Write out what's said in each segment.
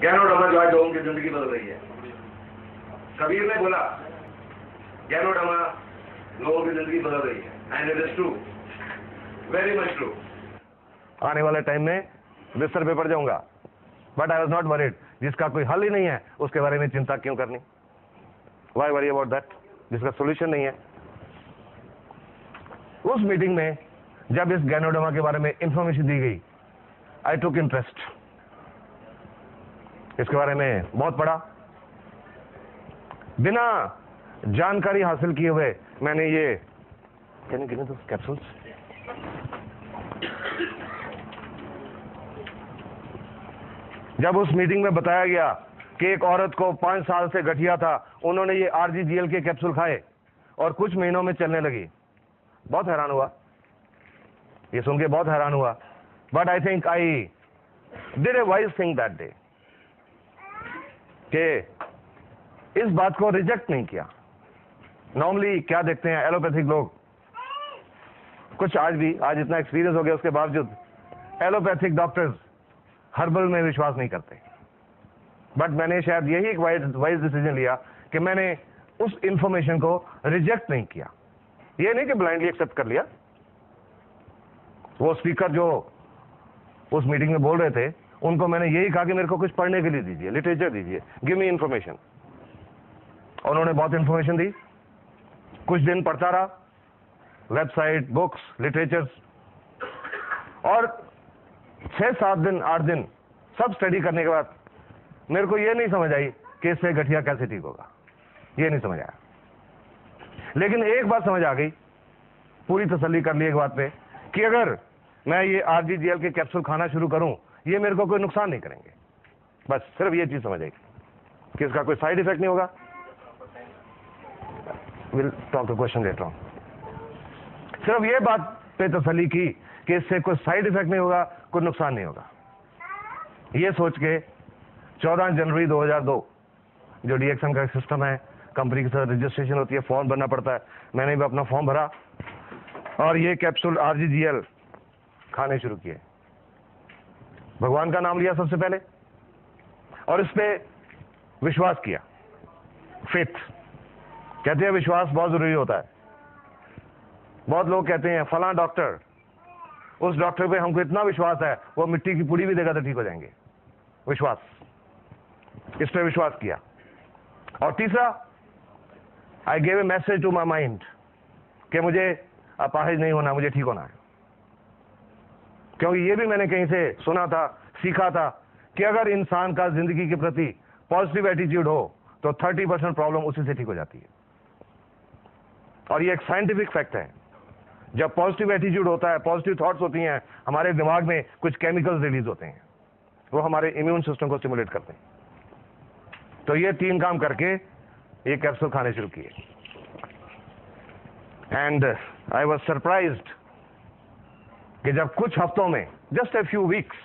ज्ञानोडमा जो आज लोगों की जिंदगी बदल रही है। कबीर ने बोला ज्ञानोडमा लोगों की जिंदगी बदल रही है, and it is true, very much true. आने वाले टाइम में बिस्तर पे पड़ जाऊंगा, but I was not worried. जिसका कोई हल ही नहीं है उसके बारे में चिंता क्यों करनी? वाई वरी अबाउट दैट, जिसका सोल्यूशन नहीं है। उस मीटिंग में जब इस ज्ञानोडमा के बारे में इंफॉर्मेशन दी गई, आई टुक इंटरेस्ट। इसके बारे में बहुत पढ़ा। बिना जानकारी हासिल किए हुए मैंने ये कैप्सूल्स जब उस मीटिंग में बताया गया कि एक औरत को 5 साल से गठिया था, उन्होंने ये आरजीजीएल के कैप्सूल खाए और कुछ महीनों में चलने लगी, बहुत हैरान हुआ। ये सुन के बहुत हैरान हुआ। But I think I did a wise thing that day, कि इस बात को रिजेक्ट नहीं किया। नॉर्मली क्या देखते हैं एलोपैथिक लोग, कुछ आज इतना एक्सपीरियंस हो गया उसके बावजूद एलोपैथिक डॉक्टर्स हर्बल में विश्वास नहीं करते। बट मैंने शायद यही एक वाइज डिसीजन लिया कि मैंने उस इंफॉर्मेशन को रिजेक्ट नहीं किया। ये नहीं कि ब्लाइंडली एक्सेप्ट कर लिया। वो स्पीकर जो उस मीटिंग में बोल रहे थे, उनको मैंने यही कहा कि मेरे को कुछ पढ़ने के लिए दीजिए, लिटरेचर दीजिए, गिव मी इंफॉर्मेशन। उन्होंने बहुत इंफॉर्मेशन दी। कुछ दिन पढ़ता रहा, वेबसाइट, बुक्स, लिटरेचर, और 6-7 दिन 8 दिन सब स्टडी करने के बाद मेरे को यह नहीं समझ आई कि इससे गठिया कैसे ठीक होगा। ये नहीं समझ आया। लेकिन एक बात समझ आ गई, पूरी तसल्ली कर ली एक बात पे, कि अगर मैं ये आरजीजीएल के कैप्सूल खाना शुरू करूं, ये मेरे को कोई नुकसान नहीं करेंगे। बस सिर्फ ये चीज समझ आई कि इसका कोई साइड इफेक्ट नहीं होगा। Will talk the question later on. सिर्फ ये बात पे तसल्ली की कि इससे कोई साइड इफेक्ट नहीं होगा, कोई नुकसान नहीं होगा। ये सोच के 14 जनवरी 2002 जो डीएक्सएम का सिस्टम है, कंपनी के साथ रजिस्ट्रेशन होती है, फॉर्म भरना पड़ता है, मैंने भी अपना फॉर्म भरा और ये कैप्सूल आरजीजीएल खाने शुरू किए। भगवान का नाम लिया सबसे पहले और इस पे विश्वास किया। फेथ कहते हैं, विश्वास बहुत जरूरी होता है। बहुत लोग कहते हैं फला डॉक्टर, उस डॉक्टर पे हमको इतना विश्वास है वो मिट्टी की पुड़ी भी देगा तो ठीक हो जाएंगे। विश्वास, इस पे विश्वास किया। और तीसरा, I gave a message to my mind कि मुझे अपाहिज नहीं होना, मुझे ठीक होना है। क्योंकि ये भी मैंने कहीं से सुना था, सीखा था कि अगर इंसान का जिंदगी के प्रति पॉजिटिव एटीट्यूड हो तो 30% प्रॉब्लम उसी से ठीक हो जाती है। और ये एक साइंटिफिक फैक्ट है। जब पॉजिटिव एटीट्यूड होता है, पॉजिटिव थॉट्स होती हैं, हमारे दिमाग में कुछ केमिकल्स रिलीज होते हैं, वो हमारे इम्यून सिस्टम को स्टिमुलेट करते हैं। तो ये 3 काम करके ये कैप्सूल खाने शुरू किए। एंड आई वॉज सरप्राइज्ड कि जब कुछ हफ्तों में, जस्ट ए फ्यू वीक्स,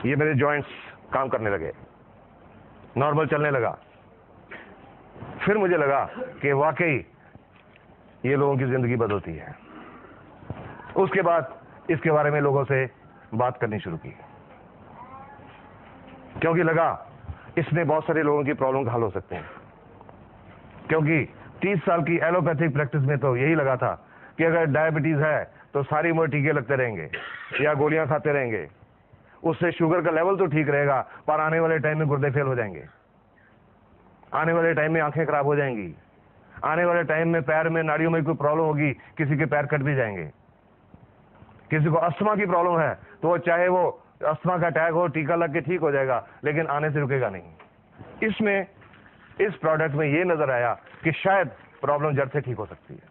ये मेरे जॉइंट्स काम करने लगे, नॉर्मल चलने लगा। फिर मुझे लगा कि वाकई ये लोगों की जिंदगी बदलती है। उसके बाद इसके बारे में लोगों से बात करनी शुरू की, क्योंकि लगा इसमें बहुत सारे लोगों की प्रॉब्लम का हल हो सकते हैं। क्योंकि 30 साल की एलोपैथिक प्रैक्टिस में तो यही लगा था कि अगर डायबिटीज है तो सारी उम्र टीके लगते रहेंगे या गोलियां खाते रहेंगे, उससे शुगर का लेवल तो ठीक रहेगा, पर आने वाले टाइम में गुर्दे फेल हो जाएंगे, आने वाले टाइम में आंखें खराब हो जाएंगी, आने वाले टाइम में पैर में नाड़ियों में कोई प्रॉब्लम होगी, किसी के पैर कट भी जाएंगे। किसी को अस्थमा की प्रॉब्लम है तो वो चाहे वो अस्थमा का अटैक हो, टीका लग के ठीक हो जाएगा, लेकिन आने से रुकेगा नहीं। इसमें, इस प्रोडक्ट में ये नजर आया कि शायद प्रॉब्लम जड़ से ठीक हो सकती है।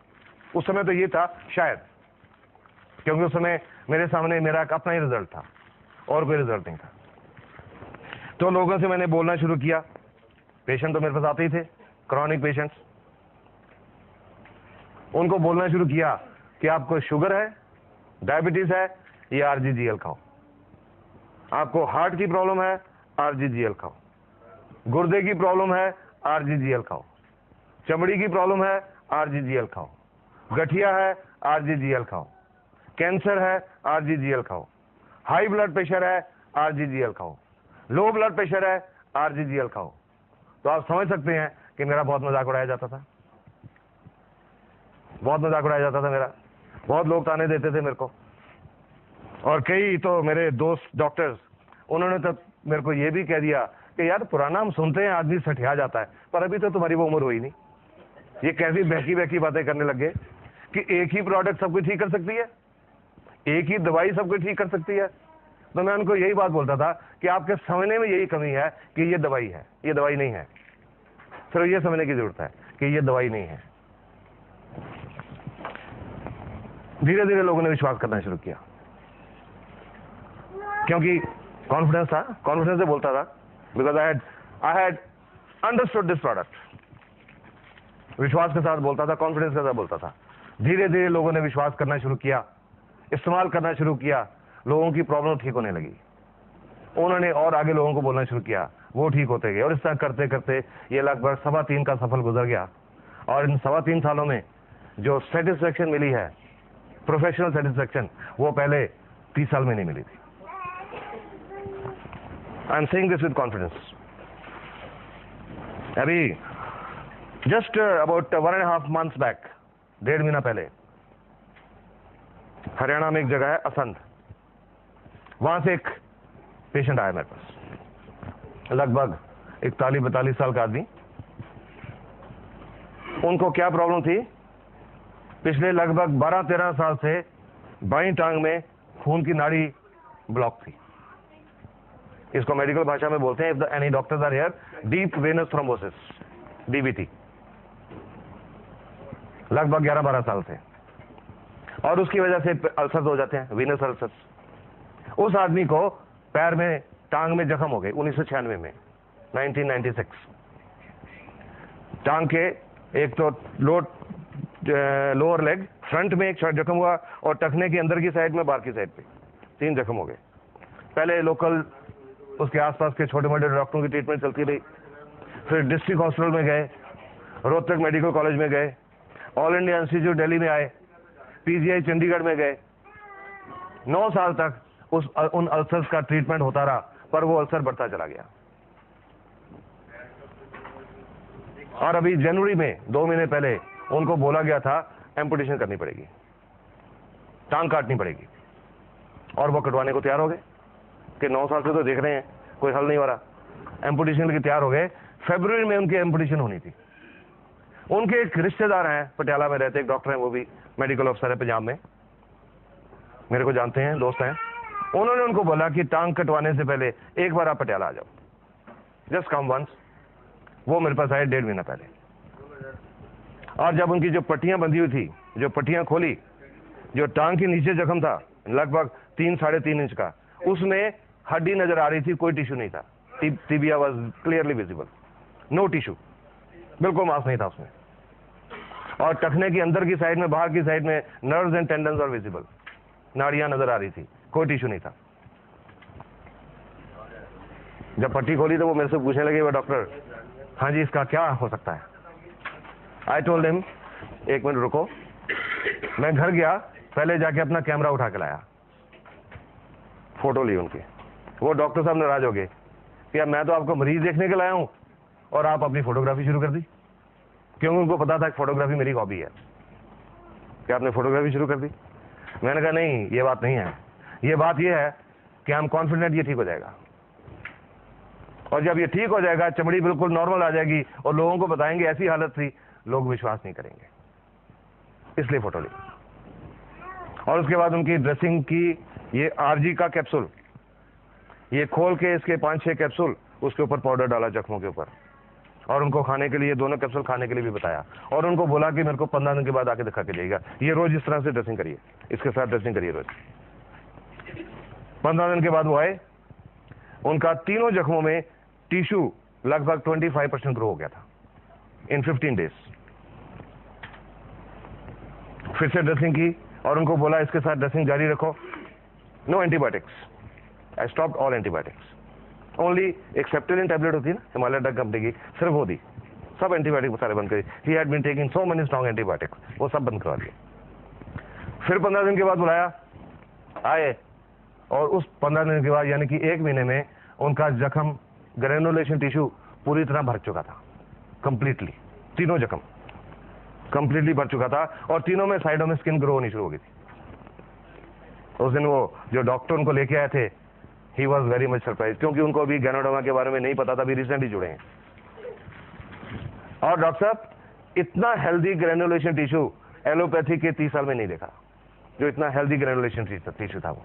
उस समय तो ये था शायद, क्योंकि उस समय मेरे सामने मेरा अपना ही रिजल्ट था और कोई रिजल्ट नहीं था। तो लोगों से मैंने बोलना शुरू किया। पेशेंट तो मेरे पास आते ही थे, क्रॉनिक पेशेंट्स। उनको बोलना शुरू किया कि आपको शुगर है, डायबिटीज है, ये आरजीजीएल खाओ। आपको हार्ट की प्रॉब्लम है, आरजीजीएल खाओ। गुर्दे की प्रॉब्लम है, आरजीजीएल खाओ। चमड़ी की प्रॉब्लम है, आरजीजीएल खाओ। गठिया है, आरजीजीएल खाओ। कैंसर है, आरजीजीएल खाओ। हाई ब्लड प्रेशर है, आरजीजीएल खाओ। लो ब्लड प्रेशर है, RGGL खाओ। तो आप समझ सकते हैं कि मेरा बहुत मजाक उड़ाया जाता था, बहुत मजाक उड़ाया जाता था मेरा। बहुत लोग ताने देते थे मेरे को, और कई तो मेरे दोस्त डॉक्टर्स, उन्होंने तो मेरे को ये भी कह दिया कि यार पुराना हम सुनते हैं आदमी सठिया जाता है, पर अभी तो तुम्हारी वो उम्र हुई नहीं। ये कैसी बहकी बहकी बातें करने लग गए कि एक ही प्रोडक्ट सब कुछ ठीक कर सकती है, एक ही दवाई सब कुछ ठीक कर सकती है। तो मैं उनको यही बात बोलता था कि आपके समझने में यही कमी है कि ये दवाई है, ये दवाई नहीं है। सिर्फ ये समझने की जरूरत है कि ये दवाई नहीं है। धीरे धीरे लोगों ने विश्वास करना शुरू किया, क्योंकि कॉन्फिडेंस था, कॉन्फिडेंस से बोलता था, because I had understood this product. विश्वास के साथ बोलता था, कॉन्फिडेंस के साथ बोलता था। धीरे धीरे लोगों ने विश्वास करना शुरू किया, इस्तेमाल करना शुरू किया, लोगों की प्रॉब्लम ठीक होने लगी। उन्होंने और आगे लोगों को बोलना शुरू किया, वो ठीक होते गए, और इस तरह करते करते ये लगभग 3.25 का सफल गुजर गया। और इन 3.25 सालों में जो सेटिस्फेक्शन मिली है, प्रोफेशनल सेटिस्फेक्शन, वो पहले 30 साल में नहीं मिली थी। I am saying this with confidence. अभी जस्ट अबाउट 1.5 months बैक, 1.5 महीना पहले, हरियाणा में एक जगह है असंध, वहां से एक पेशेंट आया मेरे पास, लगभग 41-42 साल का आदमी। उनको क्या प्रॉब्लम थी? पिछले लगभग 12-13 साल से बाईं टांग में खून की नाड़ी ब्लॉक थी। इसको मेडिकल भाषा में बोलते हैं, if any doctors are here, deep venous thrombosis, DVT, लगभग 11-12 साल से। और उसकी वजह से अल्सर्स हो जाते हैं, वीनस अल्सर्स। उस आदमी को पैर में, टांग में जख्म हो गए 1996 में, 1996। टांग के एक तो लोअर लेग फ्रंट में एक जख्म हुआ, और टखने के अंदर की साइड में, बाहर की साइड पे 3 जख्म हो गए। पहले लोकल उसके आसपास के छोटे मोटे डॉक्टरों की ट्रीटमेंट चलती रही, फिर डिस्ट्रिक्ट हॉस्पिटल में गए, रोहतक मेडिकल कॉलेज में गए, ऑल इंडिया इंस्टीट्यूट दिल्ली में आए, PGI चंडीगढ़ में गए। 9 साल तक उन अल्सर्स का ट्रीटमेंट होता रहा, पर वो अल्सर बढ़ता चला गया। और अभी जनवरी में 2 महीने पहले उनको बोला गया था एम्पुटेशन करनी पड़ेगी, टांग काटनी पड़ेगी, और वो कटवाने को तैयार हो गए कि 9 साल से तो देख रहे हैं कोई हल नहीं हो रहा। एम्पुटेशन के लिए तैयार हो गए। फरवरी में उनकी एम्पुटेशन होनी थी। उनके एक रिश्तेदार हैं, पटियाला में रहते, एक डॉक्टर हैं, वो भी मेडिकल ऑफिसर है पंजाब में, मेरे को जानते हैं, दोस्त हैं। उन्होंने उनको बोला कि टांग कटवाने से पहले एक बार आप पटियाला आ जाओ, जस्ट कम वंस। वो मेरे पास आए 1.5 महीना पहले, और जब उनकी जो पट्टियां बंधी हुई थी, जो पट्टियां खोली, जो टांग के नीचे जख्म था लगभग 3-3.5 इंच का, उसमें हड्डी नजर आ रही थी, कोई टिश्यू नहीं था। Tibia was clearly visible, no tissue, बिल्कुल मांस नहीं था उसमें। और टखने की अंदर की साइड में, बाहर की साइड में नर्व्स एंड टेंडन्स और विजिबल, नाड़ियां नजर आ रही थी, कोई टिश्यू नहीं था। जब पट्टी खोली तो वो मेरे से पूछने लगे, वो डॉक्टर, हाँ जी इसका क्या हो सकता है? आई टोल्ड हिम, 1 मिनट रुको। मैं घर गया, पहले जाके अपना कैमरा उठा के लाया, फोटो ली उनकी। वो डॉक्टर साहब नाराज हो गए कि यार मैं तो आपको मरीज देखने के लाया हूं और आप अपनी फोटोग्राफी शुरू कर दी, क्योंकि उनको पता था कि फोटोग्राफी मेरी हॉबी है। क्या आपने फोटोग्राफी शुरू कर दी? मैंने कहा नहीं, ये बात नहीं है, ये बात ये है कि हम कॉन्फिडेंट ये ठीक हो जाएगा, और जब ये ठीक हो जाएगा, चमड़ी बिल्कुल नॉर्मल आ जाएगी, और लोगों को बताएंगे ऐसी हालत थी, लोग विश्वास नहीं करेंगे, इसलिए फोटो ली। और उसके बाद उनकी ड्रेसिंग की, ये RG का कैप्सूल, ये खोल के इसके 5-6 कैप्सूल, उसके ऊपर पाउडर डाला जख्मों के ऊपर, और उनको खाने के लिए, दोनों कैप्सूल खाने के लिए भी बताया, और उनको बोला कि मेरे को 15 दिन के बाद आके दिखा के जाइएगा, ये रोज इस तरह से ड्रेसिंग करिए, इसके साथ ड्रेसिंग करिए रोज। 15 दिन के बाद वो आए, उनका तीनों जख्मों में टिश्यू लगभग 25% ग्रो हो गया था इन 15 डेज। फिर से ड्रेसिंग की, और उनको बोला इसके साथ ड्रेसिंग जारी रखो, no antibiotics, I stopped all antibiotics, only एक सेप्टेलिन टैबलेट होती है ना हिमालय ड्रग कंपनी की, सिर्फ वो दी, सब एंटीबायोटिक सारे बंद करी। He had been taking so many strong antibiotics, वो सब बंद करवा दिए। फिर 15 दिन के बाद बुलाया, आए, और उस 15 दिन के बाद यानी कि 1 महीने में उनका जख्म ग्रेनुलेशन टिश्यू पूरी तरह भर चुका था, कंप्लीटली। तीनों जख्म कंप्लीटली भर चुका था और तीनों में साइडों में स्किन ग्रो होनी शुरू हो गई थी। उस दिन वो जो डॉक्टर उनको लेके आए थे, he was very much surprise, क्योंकि उनको अभी गैनोडर्मा के बारे में नहीं पता था, अभी रिसेंटली जुड़े हैं। और डॉक्टर साहब, इतना हेल्दी ग्रेनुलेशन टिश्यू एलोपैथी के 30 साल में नहीं देखा, जो इतना हेल्दी ग्रेनुलेशन टिश्यू था वो।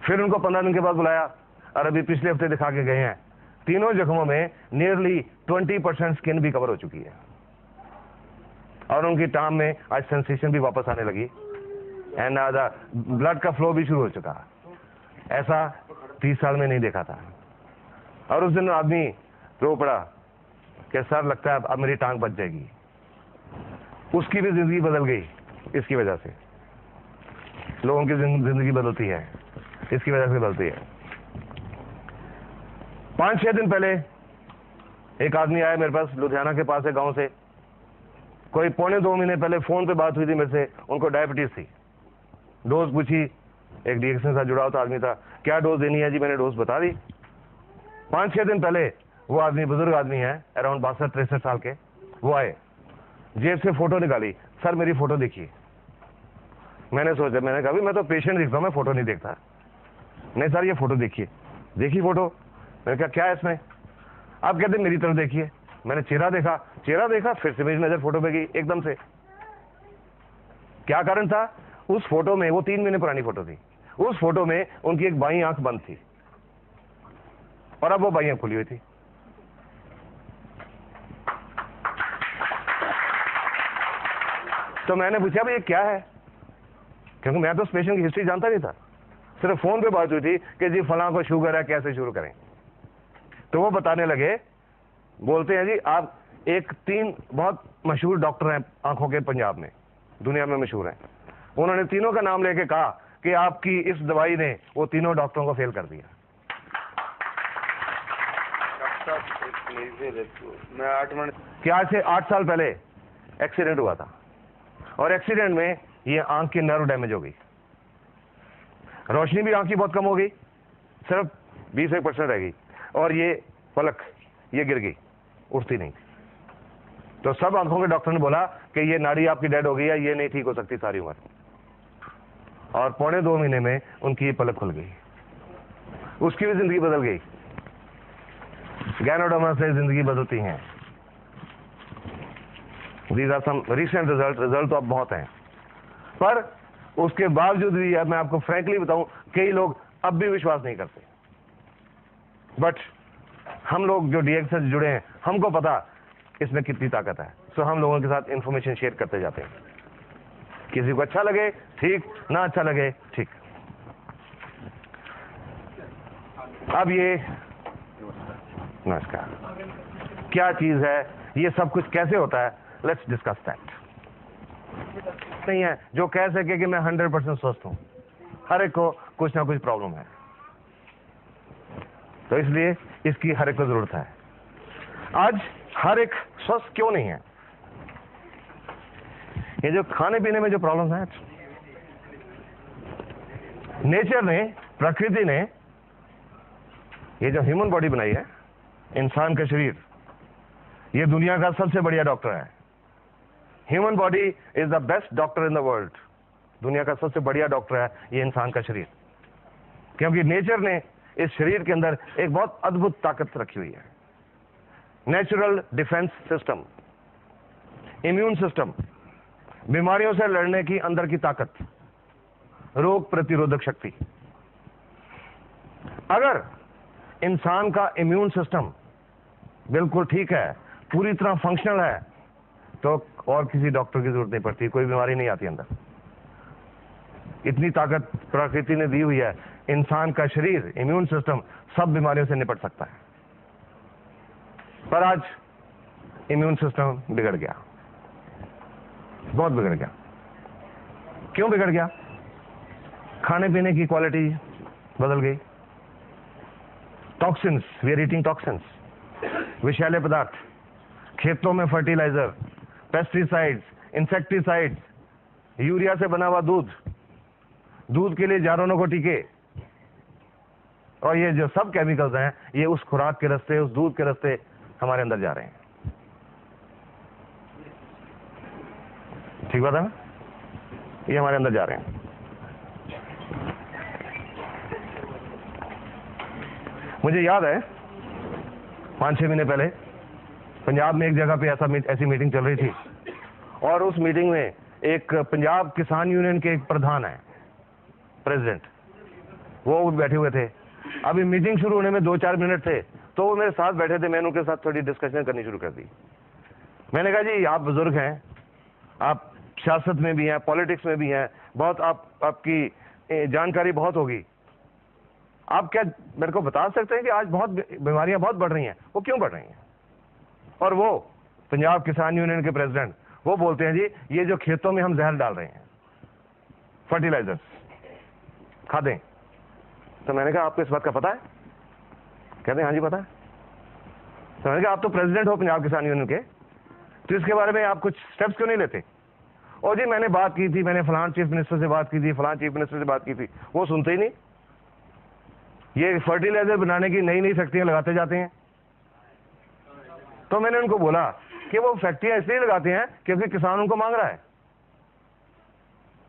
फिर उनको 15 दिन के बाद बुलाया और अभी पिछले हफ्ते दिखा के गए हैं, तीनों जख्मों में नियरली 20% स्किन भी कवर हो चुकी है और उनकी टांग में आज सेंसेशन भी वापस आने लगी एंड ब्लड का फ्लो भी शुरू हो चुका। ऐसा 30 साल में नहीं देखा था। और उस दिन आदमी रो पड़ा कि सर लगता है अब मेरी टांग बच जाएगी। उसकी भी जिंदगी बदल गई इसकी वजह से। लोगों की जिंदगी बदलती है, इसकी वजह से बदलती है। 5-6 दिन पहले एक आदमी आया मेरे पास, लुधियाना के पास है, गांव से। कोई 1.25 महीने पहले फोन पे बात हुई थी मेरे से, उनको डायबिटीज थी। डोज पूछी, एक डीएक्शन से जुड़ा हुआ आदमी था, क्या डोज देनी है जी, मैंने डोज बता दी। 5-6 दिन पहले वो आदमी, बुजुर्ग आदमी है, अराउंड 62-63 साल के, वो आए, जेब से फोटो निकाली, सर मेरी फोटो देखिए। मैंने सोचा, मैंने कहा मैं तो पेशेंट दिखता हूं, मैं फोटो नहीं देखता। नहीं सर ये फोटो देखिए। देखी फोटो, मैंने कहा क्या है इसमें? आप कहते मेरी तरफ देखिए। मैंने चेहरा देखा, फिर से मेरी नजर फोटो पे गई एकदम से। क्या कारण था? उस फोटो में, वो 3 महीने पुरानी फोटो थी, उस फोटो में उनकी एक बाईं आंख बंद थी और अब वो बाईं आंख खुली हुई थी। तो मैंने पूछा भाई ये क्या है, क्योंकि मैं तो उस पेशेंट की हिस्ट्री जानता नहीं था, सिर्फ फोन पे बात हुई थी कि जी फलां को शुगर है, कैसे शुरू करें। तो वो बताने लगे, बोलते हैं जी आप 3 बहुत मशहूर डॉक्टर हैं आंखों के पंजाब में, दुनिया में मशहूर हैं। उन्होंने तीनों का नाम लेके कहा कि आपकी इस दवाई ने वो तीनों डॉक्टरों को फेल कर दिया। मैं 8 मिनट कि आज से 8 साल पहले एक्सीडेंट हुआ था और एक्सीडेंट में ये आंख की नर्व डैमेज हो गई, रोशनी भी आंख की बहुत कम हो गई, सिर्फ 20% रह गई और ये पलक ये गिर गई, उठती नहीं। तो सब आंखों के डॉक्टर ने बोला कि ये नाड़ी आपकी डेड हो गई है, ये नहीं ठीक हो सकती सारी उम्र। और 1.25 महीने में उनकी ये पलक खुल गई, उसकी भी जिंदगी बदल गई। गैनोडर्मा से जिंदगी बदलती हैं। These are some recent result तो अब बहुत हैं, पर उसके बावजूद भी मैं आपको फ्रैंकली बताऊं, कई लोग अब भी विश्वास नहीं करते। बट हम लोग जो डीएक्स से जुड़े हैं, हमको पता इसमें कितनी ताकत है, सो हम लोगों के साथ इंफॉर्मेशन शेयर करते जाते हैं। किसी को अच्छा लगे ठीक, ना अच्छा लगे ठीक। अब ये नमस्कार क्या चीज है, ये सब कुछ कैसे होता है, लेट्स डिस्कस दैट। नहीं है जो कह सके कि मैं 100% स्वस्थ हूं, हर एक को कुछ ना कुछ प्रॉब्लम है, तो इसलिए इसकी हर एक को जरूरत है। आज हर एक स्वस्थ क्यों नहीं है? ये जो खाने पीने में जो प्रॉब्लम है, नेचर ने, प्रकृति ने ये जो ह्यूमन बॉडी बनाई है, इंसान का शरीर, ये दुनिया का सबसे बढ़िया डॉक्टर है। Human body is the best doctor in the world. दुनिया का सबसे बढ़िया डॉक्टर है ये इंसान का शरीर, क्योंकि नेचर ने इस शरीर के अंदर एक बहुत अद्भुत ताकत रखी हुई है। Natural defence system, immune system, बीमारियों से लड़ने की अंदर की ताकत, रोग प्रतिरोधक शक्ति। अगर इंसान का इम्यून सिस्टम बिल्कुल ठीक है, पूरी तरह फंक्शनल है, तो और किसी डॉक्टर की जरूरत नहीं पड़ती, कोई बीमारी नहीं आती अंदर। इतनी ताकत प्रकृति ने दी हुई है, इंसान का शरीर, इम्यून सिस्टम सब बीमारियों से निपट सकता है। पर आज इम्यून सिस्टम बिगड़ गया, बहुत बिगड़ गया। क्यों बिगड़ गया? खाने पीने की क्वालिटी बदल गई। Toxins, we are eating toxins, विषैले पदार्थ, खेतों में फर्टिलाइजर, पेस्टिसाइड्स, इंसेक्टिसाइड्स, यूरिया से बना हुआ दूध, दूध के लिए जानवरों को टीके, और ये जो सब केमिकल्स हैं ये उस खुराक के रास्ते, उस दूध के रास्ते हमारे अंदर जा रहे हैं। ठीक बात है ना? ये हमारे अंदर जा रहे हैं। मुझे याद है 5-6 महीने पहले पंजाब में एक जगह पे ऐसी मीटिंग चल रही थी, और उस मीटिंग में एक पंजाब किसान यूनियन के एक प्रधान है, प्रेसिडेंट, वो बैठे हुए थे। अभी मीटिंग शुरू होने में 2-4 मिनट थे, तो वो मेरे साथ बैठे थे। मैंने उनके साथ थोड़ी डिस्कशन करनी शुरू कर दी। मैंने कहा जी आप बुजुर्ग हैं, आप सियासत में भी हैं, पॉलिटिक्स में भी हैं, बहुत आपकी जानकारी बहुत होगी, आप क्या मेरे को बता सकते हैं कि आज बहुत बीमारियां बहुत बढ़ रही हैं, वो क्यों बढ़ रही हैं? और वो पंजाब किसान यूनियन के प्रेसिडेंट वो बोलते हैं जी ये जो खेतों में हम जहर डाल रहे हैं, फर्टिलाइजर्स, खादें। तो मैंने कहा आपको इस बात का पता है? कहते हैं हाँ जी पता है। तो मैंने कहा आप तो प्रेसिडेंट हो पंजाब किसान यूनियन के, तो इसके बारे में आप कुछ स्टेप्स क्यों नहीं लेते? और जी मैंने बात की थी, मैंने फलान चीफ मिनिस्टर से बात की थी, फलान चीफ मिनिस्टर से बात की थी, वो सुनते ही नहीं। ये फर्टिलाइजर बनाने की नई नई फैक्ट्रियां लगाते जाते हैं। तो मैंने उनको बोला कि वो फैक्ट्रियां इसलिए लगाते हैं क्योंकि किसान उनको मांग रहा है।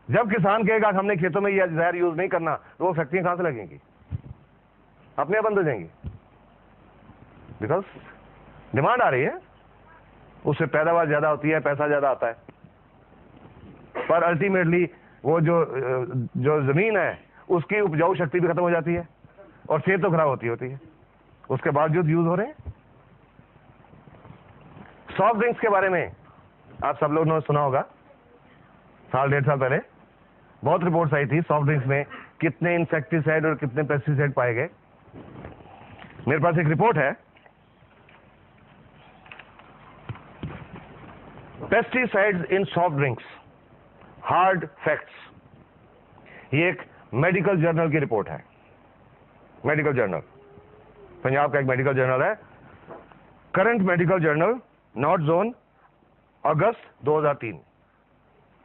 जब किसान कहेगा हमने खेतों में यह जहर यूज नहीं करना, तो वो फैक्ट्रियां कहां से लगेंगी? अपने आप बंद हो जाएंगी, बिकॉज डिमांड आ रही है, उससे पैदावार ज्यादा होती है, पैसा ज्यादा आता है। पर अल्टीमेटली वो जो जमीन है उसकी उपजाऊ शक्ति भी खत्म हो जाती है और सेहत तो खराब होती है, उसके बावजूद यूज हो रहे हैं। सॉफ्ट ड्रिंक्स के बारे में आप सब लोगों ने सुना होगा, 1-1.5 साल पहले बहुत रिपोर्ट्स आई थी सॉफ्ट ड्रिंक्स में कितने इंसेक्टिसाइड और कितने पेस्टिसाइड पाए गए। मेरे पास एक रिपोर्ट है, pesticides in soft drinks, hard facts. ये एक मेडिकल जर्नल की रिपोर्ट है, मेडिकल जर्नल, पंजाब का एक मेडिकल जर्नल है, current medical journal, north zone, August 2003।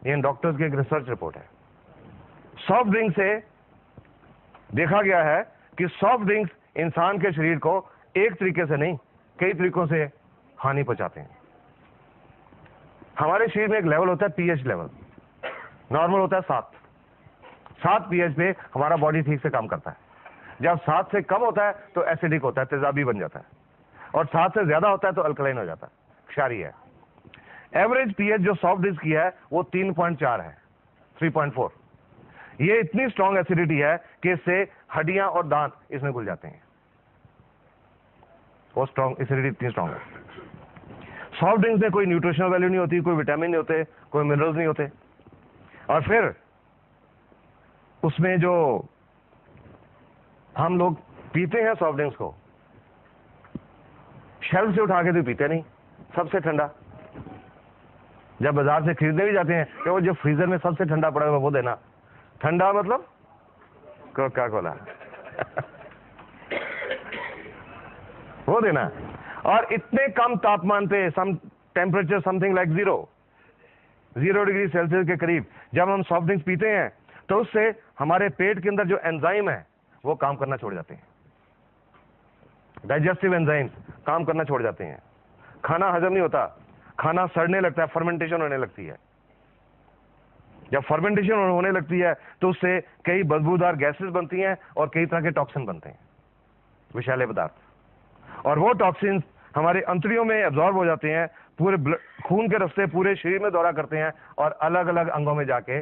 ये डॉक्टर्स की एक रिसर्च रिपोर्ट है। सॉफ्ट ड्रिंक से देखा गया है कि सॉफ्ट ड्रिंक्स इंसान के शरीर को एक तरीके से नहीं कई तरीकों से हानि पहुंचाते हैं। हमारे शरीर में एक लेवल होता है पीएच लेवल, नॉर्मल होता है 7 पीएच पे हमारा बॉडी ठीक से काम करता है। जब 7 से कम होता है तो एसिडिक होता है, तेजाबी बन जाता है, और 7 से ज्यादा होता है तो अल्कलाइन हो जाता है, क्षारीय है। एवरेज पीएच जो सॉफ्ट ड्रिंक्स की है वो 3.4 है, 3.4। ये इतनी स्ट्रॉन्ग एसिडिटी है कि इससे हड्डियां और दांत इसमें घुल जाते हैं, वो स्ट्रॉन्ग एसिडिटी इतनी स्ट्रॉन्ग है। सॉफ्ट ड्रिंक्स में कोई न्यूट्रिशनल वैल्यू नहीं होती, कोई विटामिन नहीं होते, कोई मिनरल्स नहीं होते, और फिर उसमें जो हम लोग पीते हैं सॉफ्ट ड्रिंक्स को, शेल्फ से उठा के तो पीते नहीं, सबसे ठंडा। जब बाजार से खरीदने भी जाते हैं तो वो जो फ्रीजर में सबसे ठंडा पड़ा हुआ वो देना, ठंडा मतलब कोका कोला वो देना। और इतने कम तापमान पे, some temperature something like 0 degree Celsius के करीब जब हम सॉफ्ट ड्रिंक्स पीते हैं तो उससे हमारे पेट के अंदर जो एंजाइम है वो काम करना छोड़ जाते हैं, डाइजेस्टिव एंजाइम्स काम करना छोड़ जाते हैं, खाना हजम नहीं होता, खाना सड़ने लगता है, फर्मेंटेशन होने लगती है। जब फर्मेंटेशन होने लगती है तो उससे कई बदबूदार गैसेस बनती हैं और कई तरह के टॉक्सिन बनते हैं, विषैले पदार्थ, और वो टॉक्सिन हमारे अंतड़ियों में एब्जॉर्ब हो जाते हैं, पूरे खून के रास्ते पूरे शरीर में दौरा करते हैं और अलग अलग अंगों में जाके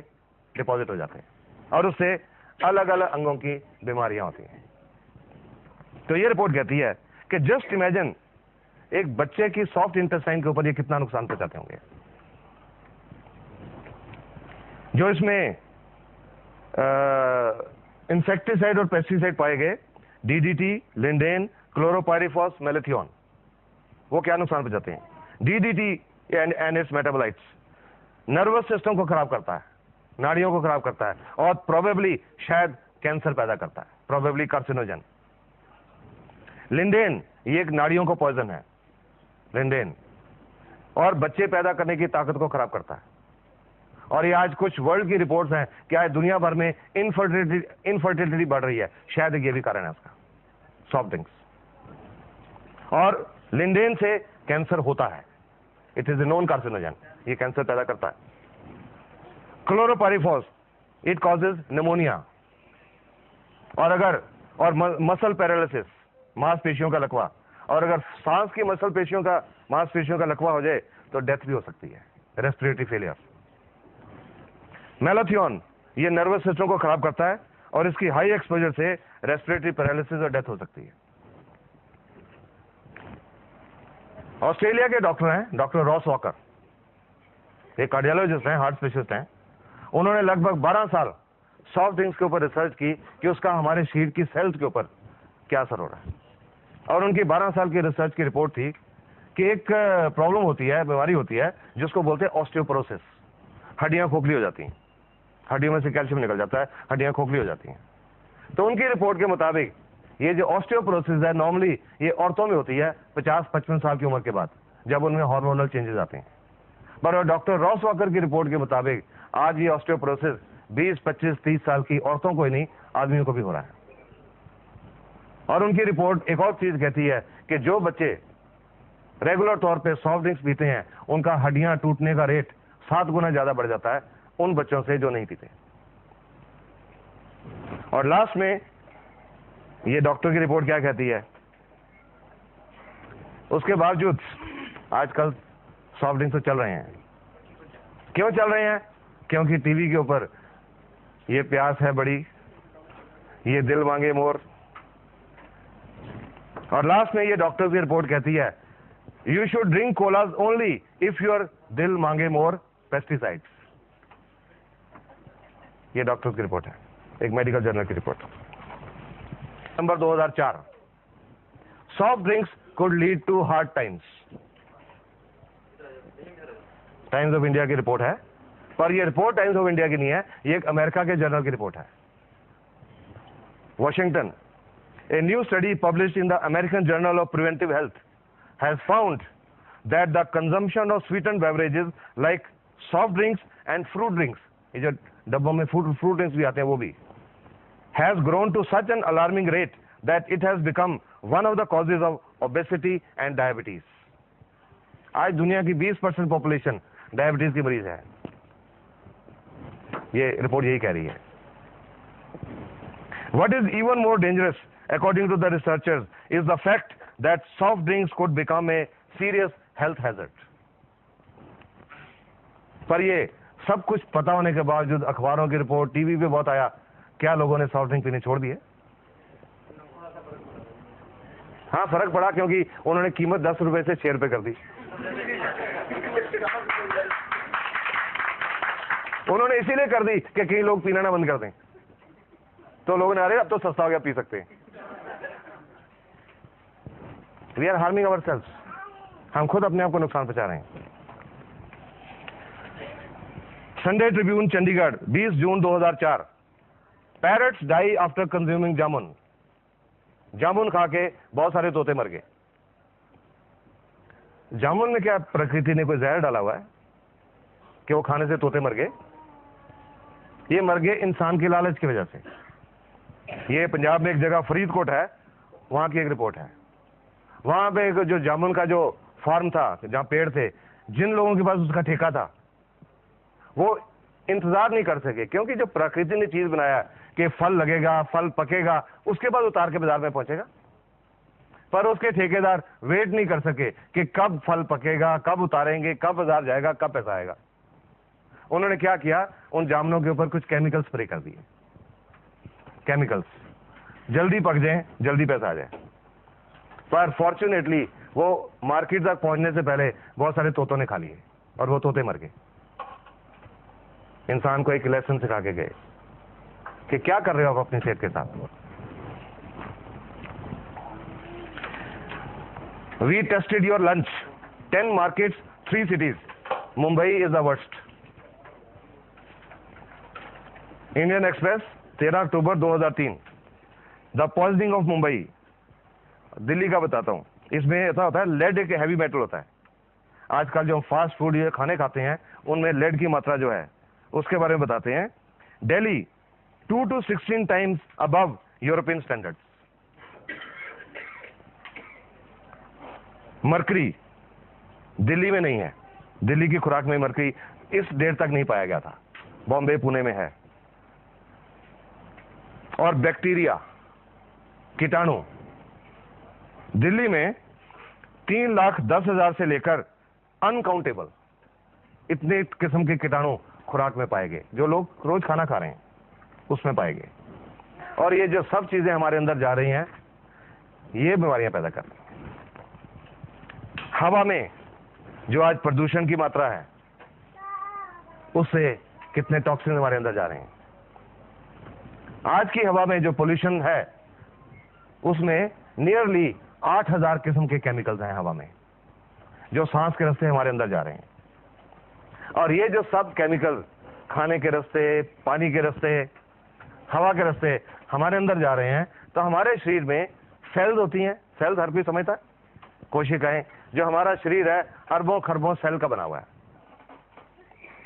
डिपॉजिट हो जाते हैं, और उससे अलग अलग अंगों की बीमारियां होती हैं। तो ये रिपोर्ट कहती है कि जस्ट इमेजिन एक बच्चे की सॉफ्ट इंटेस्टाइन के ऊपर ये कितना नुकसान पहुंचाते होंगे। जो इसमें इंसेक्टिसाइड और पेस्टिसाइड पाए गए, डीडीटी, लिंडेन, क्लोरोपाइरिफॉस, मेलेथियोन, वो क्या नुकसान पहुंचाते हैं? DDT and it's metabolites nervous system को खराब करता है, नाड़ियों को खराब करता है, और प्रोबेबली शायद कैंसर पैदा करता है, प्रोबेबली कार्सिनोजन। लिंडेन ये एक नाड़ियों को पॉइजन है, लिंडेन, और बच्चे पैदा करने की ताकत को खराब करता है। और ये आज कुछ वर्ल्ड की रिपोर्ट्स हैं कि आज दुनिया भर में इनफर्टिलिटी बढ़ रही है, शायद ये भी कारण है उसका। Soft drinks. और लिंडेन से कैंसर होता है, it is a non carcinogen, ये कैंसर पैदा करता है। Chlorpyrifos, it causes pneumonia. और मसल पैरालिसिस, मांसपेशियों का लकवा, और अगर सांस की मांसपेशियों का लकवा हो जाए तो डेथ भी हो सकती है, रेस्पिरेटरी फेलियर। मेलाथियोन, ये नर्वस सिस्टम को खराब करता है और इसकी हाई एक्सपोजर से रेस्पिरेटरी पैरालिसिस और डेथ हो सकती है। ऑस्ट्रेलिया के डॉक्टर हैं डॉक्टर रॉस वॉकर, एक कार्डियोलॉजिस्ट हैं, हार्ट स्पेशलिस्ट हैं। उन्होंने लगभग 12 साल सॉफ्ट ड्रिंक्स के ऊपर रिसर्च की कि उसका हमारे शरीर की सेल्स के ऊपर क्या असर हो रहा है। और उनकी 12 साल की रिसर्च की रिपोर्ट थी कि एक प्रॉब्लम होती है, बीमारी होती है जिसको बोलते हैं ऑस्टियोपोरोसिस, हड्डियां खोखली हो जाती हैं, हड्डियों में से कैल्शियम निकल जाता है, हड्डियां खोखली हो जाती हैं। तो उनकी रिपोर्ट के मुताबिक ये जो ऑस्टियोपोरोसिस है नॉर्मली ये औरतों में होती है 50-55 साल की उम्र के बाद, जब उनमें हार्मोनल चेंजेस आते हैं। पर डॉक्टर रॉस वॉकर की रिपोर्ट के मुताबिक आज ये ऑस्टियोपोरोसिस 20, 25, 30 साल की औरतों को ही नहीं, आदमियों को भी हो रहा है। और उनकी रिपोर्ट एक और चीज कहती है कि जो बच्चे रेगुलर तौर पे सॉफ्ट ड्रिंक्स पीते हैं उनका हड्डियां टूटने का रेट 7 गुना ज्यादा बढ़ जाता है उन बच्चों से जो नहीं पीते। और लास्ट में ये डॉक्टर की रिपोर्ट क्या कहती है, उसके बावजूद आजकल सॉफ्ट ड्रिंक्स तो चल रहे हैं। क्यों चल रहे हैं? क्योंकि टीवी के ऊपर ये प्यास है बड़ी, ये दिल मांगे मोर। और लास्ट में ये डॉक्टर की रिपोर्ट कहती है you should drink colas only if your दिल मांगे मोर पेस्टिसाइड्स। ये डॉक्टर की रिपोर्ट है, एक मेडिकल जर्नल की report. Number 2004, soft drinks could lead to hard times. Times of India की रिपोर्ट है, पर ये रिपोर्ट टाइम्स ऑफ इंडिया की नहीं है, ये एक अमेरिका के जर्नल की रिपोर्ट है। Washington, a new study published in the American Journal of Preventive Health has found that the consumption of sweetened beverages like soft drinks and fruit drinks, ये जो डब्बों में fruit drinks भी आते हैं वो भी, has grown to such an alarming rate that it has become one of the causes of obesity and diabetes. आज दुनिया की 20% पॉपुलेशन डायबिटीज की मरीज है, ये रिपोर्ट यही कह रही है। What is even more dangerous, according to the researchers, is the fact that soft drinks could become a serious health hazard. पर ये सब कुछ पता होने के बावजूद अखबारों की रिपोर्ट, टीवी पे बहुत आया, क्या लोगों ने सॉफ्ट ड्रिंक पीने छोड़ दिए? हाँ, फर्क पड़ा क्योंकि उन्होंने कीमत 10 रुपए से 6 रुपए कर दी। उन्होंने इसीलिए कर दी कि कई लोग पीना ना बंद कर दें, तो लोगों ने अरे अब तो सस्ता हो गया, पी सकते हैं। We are harming our self, हम खुद अपने आप को नुकसान पहुंचा रहे हैं। Sunday Tribune Chandigarh 20 June 2004, parrots die after consuming jamun. जामुन खा के बहुत सारे तोते मर गए। जामुन में क्या प्रकृति ने कोई जहर डाला हुआ है कि वो खाने से तोते मर गए? ये मर गए इंसान की लालच की वजह से। ये पंजाब में एक जगह फरीदकोट है, वहां की एक रिपोर्ट है। वहां पे एक जो जामुन का जो फार्म था, जहां पेड़ थे, जिन लोगों के पास उसका ठेका था वो इंतजार नहीं कर सके, क्योंकि जो प्रकृति ने चीज बनाया कि फल लगेगा, फल पकेगा, उसके बाद उतार के बाजार में पहुंचेगा। पर उसके ठेकेदार वेट नहीं कर सके कि कब फल पकेगा, कब उतारेंगे, कब बाजार जाएगा, कब पैसा आएगा। उन्होंने क्या किया, उन जामुनों के ऊपर कुछ केमिकल स्प्रे कर दिए, केमिकल्स, जल्दी पक जाए, जल्दी पैसा आ जाए। पर फॉर्चुनेटली वो मार्केट तक पहुंचने से पहले बहुत सारे तोतों ने खा लिए और वो तोते मर गए। इंसान को एक लेसन सिखा के गए कि क्या कर रहे हो आप अपनी सेहत के साथ। We tested your lunch, 10 markets, 3 cities, Mumbai is the worst. Indian Express 13 October 2003, the poisoning of Mumbai. Delhi का बताता हूं, इसमें ऐसा होता है, लेड एक हैवी मेटल होता है। आजकल जो फास्ट फूड ये खाने खाते हैं उनमें लेड की मात्रा जो है उसके बारे में बताते हैं। Delhi 2 to 16 times above European standards. Mercury Delhi में नहीं है, दिल्ली की खुराक में मरकरी इस डेट तक नहीं पाया गया था, बॉम्बे पुणे में है। और बैक्टीरिया, कीटाणु, दिल्ली में 3,10,000 से लेकर अनकाउंटेबल इतने किस्म के कीटाणु खुराक में पाए गए, जो लोग रोज खाना खा रहे हैं उसमें पाए गए। और ये जो सब चीजें हमारे अंदर जा रही हैं, ये बीमारियां पैदा कर रही हैं। हवा में जो आज प्रदूषण की मात्रा है, उससे कितने टॉक्सिन हमारे अंदर जा रहे हैं। आज की हवा में जो पोल्यूशन है, उसमें नियरली 8,000 किस्म के केमिकल्स हैं हवा में, जो सांस के रास्ते हमारे अंदर जा रहे हैं। और ये जो सब केमिकल खाने के रास्ते, पानी के रास्ते, हवा के रास्ते हमारे अंदर जा रहे हैं, तो हमारे शरीर में सेल्स होती हैं। सेल्स हर कोई समझता है, कोशिकाएं। जो हमारा शरीर है अरबों खरबों सेल का बना हुआ है।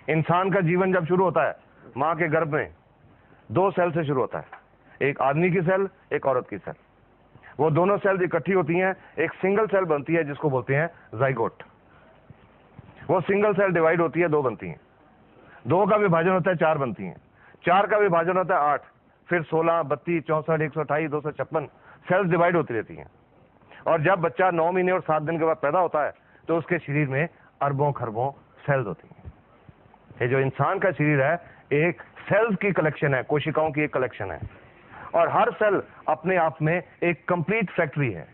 इंसान का जीवन जब शुरू होता है मां के गर्भ में, 2 सेल से शुरू होता है, एक आदमी की सेल, एक औरत की सेल। वो दोनों सेल इकट्ठी होती हैं, एक सिंगल सेल बनती है जिसको बोलते हैं जाइगोट। वो सिंगल सेल डिवाइड होती है, 2 बनती हैं। 2 का विभाजन होता है, 4 बनती हैं। 4 का विभाजन होता है 8, फिर 16, 32, 64, 128, 256 सेल्स डिवाइड होती रहती हैं। और जब बच्चा 9 महीने और 7 दिन के बाद पैदा होता है, तो उसके शरीर में अरबों खरबों सेल्स होती हैं। ये जो इंसान का शरीर है, एक सेल्स की कलेक्शन है, कोशिकाओं की एक कलेक्शन है। और हर सेल अपने आप में एक कंप्लीट फैक्ट्री है।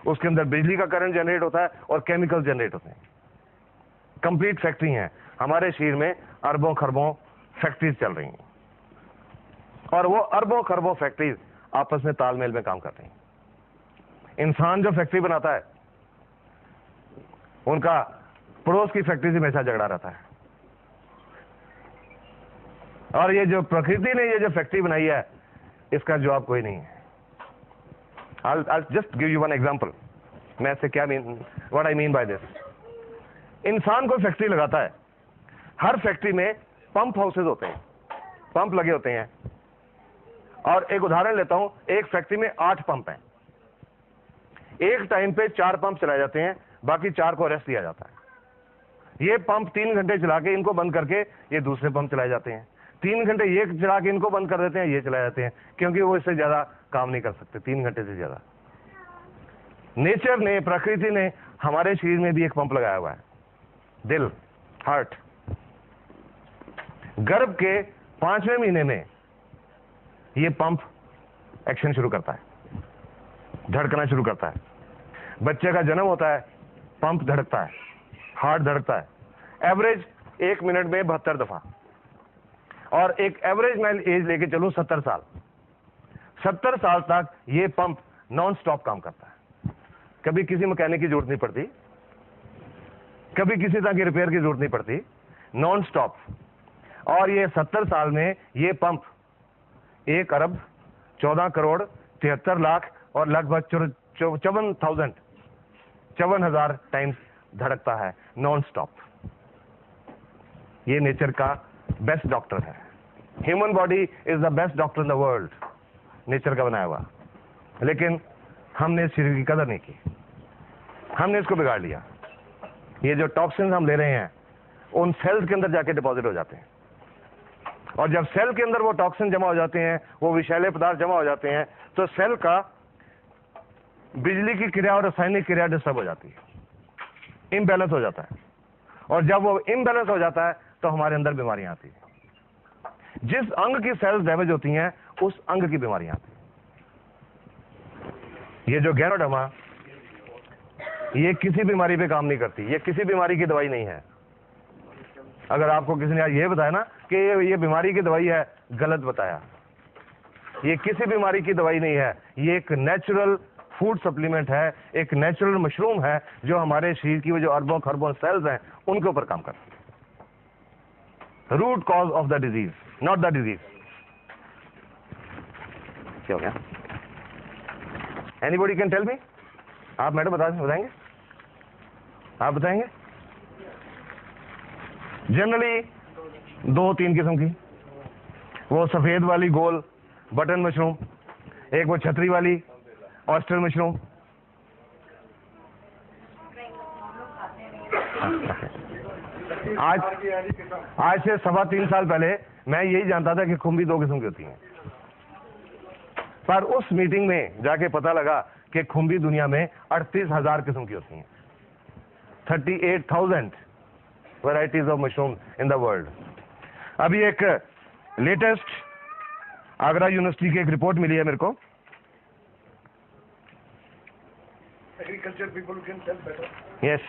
उसके अंदर बिजली का करंट जनरेट होता है और केमिकल जनरेट होते हैं। कंप्लीट फैक्ट्री है। हमारे शरीर में अरबों खरबों फैक्ट्रीज चल रही हैं, और वो अरबों खरबों फैक्ट्रीज आपस में तालमेल में काम कर रही हैं। इंसान जो फैक्ट्री बनाता है, उनका पड़ोस की फैक्ट्री से हमेशा झगड़ा रहता है। और ये जो प्रकृति ने ये जो फैक्ट्री बनाई है, इसका जवाब कोई नहीं है। I'll just give you one example. मैं इससे क्या what I mean by this. इंसान को फैक्ट्री लगाता है, हर फैक्ट्री में पंप हाउसेज होते हैं, पंप लगे होते हैं। और एक उदाहरण लेता हूं, एक फैक्ट्री में 8 पंप हैं। एक टाइम पे 4 पंप चलाए जाते हैं, बाकी 4 को रेस्ट दिया जाता है। ये पंप 3 घंटे चला के इनको बंद करके ये दूसरे पंप चलाए जाते हैं। 3 घंटे ये चला के इनको बंद कर देते हैं, ये चलाए जाते हैं, क्योंकि वो इससे ज्यादा काम नहीं कर सकते 3 घंटे से ज्यादा। नेचर ने, प्रकृति ने हमारे शरीर में भी एक पंप लगाया हुआ है, दिल, हार्ट। गर्भ के 5वें महीने में ये पंप एक्शन शुरू करता है, धड़कना शुरू करता है। बच्चे का जन्म होता है, पंप धड़कता है, हार्ट धड़कता है। एवरेज 1 मिनट में 72 दफा। और एक एवरेज मैं एज लेके चलूं 70 साल, 70 साल तक ये पंप नॉन स्टॉप काम करता है। कभी किसी मैकेनिक की जरूरत नहीं पड़ती, कभी किसी तरह की रिपेयर की जरूरत नहीं पड़ती, नॉन स्टॉप। और ये 70 साल में ये पंप 1 अरब 14 करोड़ 73 लाख और लगभग 54,000 टाइम्स धड़कता है नॉन स्टॉप। ये नेचर का बेस्ट डॉक्टर है। Human body is the best doctor in the world, nature का बनाया हुआ। लेकिन हमने इस शरीर की कदर नहीं की, हमने इसको बिगाड़ लिया। ये जो टॉक्सिन हम ले रहे हैं, उन सेल्स के अंदर जाके डिपॉजिट हो जाते हैं। और जब सेल के अंदर वो टॉक्सिन जमा हो जाते हैं, वो विषैले पदार्थ जमा हो जाते हैं, तो सेल का बिजली की क्रिया और रासायनिक क्रिया डिस्टर्ब हो जाती है, इम्बैलेंस हो जाता है। और जब वो इम्बैलेंस हो जाता है, तो हमारे अंदर बीमारियां आती हैं। जिस अंग की सेल्स डैमेज होती हैं, उस अंग की बीमारियां आती हैं। ये जो गैरोडर्मा, ये किसी बीमारी पे काम नहीं करती, ये किसी बीमारी की दवाई नहीं है। अगर आपको किसी ने आज ये बताया ना कि ये बीमारी की दवाई है, गलत बताया। ये किसी बीमारी की दवाई नहीं है, ये एक नेचुरल फूड सप्लीमेंट है, एक नेचुरल मशरूम है, जो हमारे शरीर की वो जो अरबों खरबों सेल्स हैं, उनके ऊपर काम करती है। Root cause of the disease, not the disease. क्या हो गया? Anybody can tell me? आप मैडम बताएंगे? आप बताएंगे? जनरली 2-3 किस्म की, वो सफेद वाली गोल बटन मशरूम, एक वो छतरी वाली ऑयस्टर मशरूम, आज से 3.25 साल पहले मैं यही जानता था कि खुम्बी 2 किस्म की होती हैं, पर उस मीटिंग में जाके पता लगा कि खुम्बी दुनिया में 38,000 किस्म की होती हैं। 38,000 varieties of mushroom in the world. अभी एक लेटेस्ट आगरा यूनिवर्सिटी की एक रिपोर्ट मिली है मेरे को, agriculture people can tell better. Yes,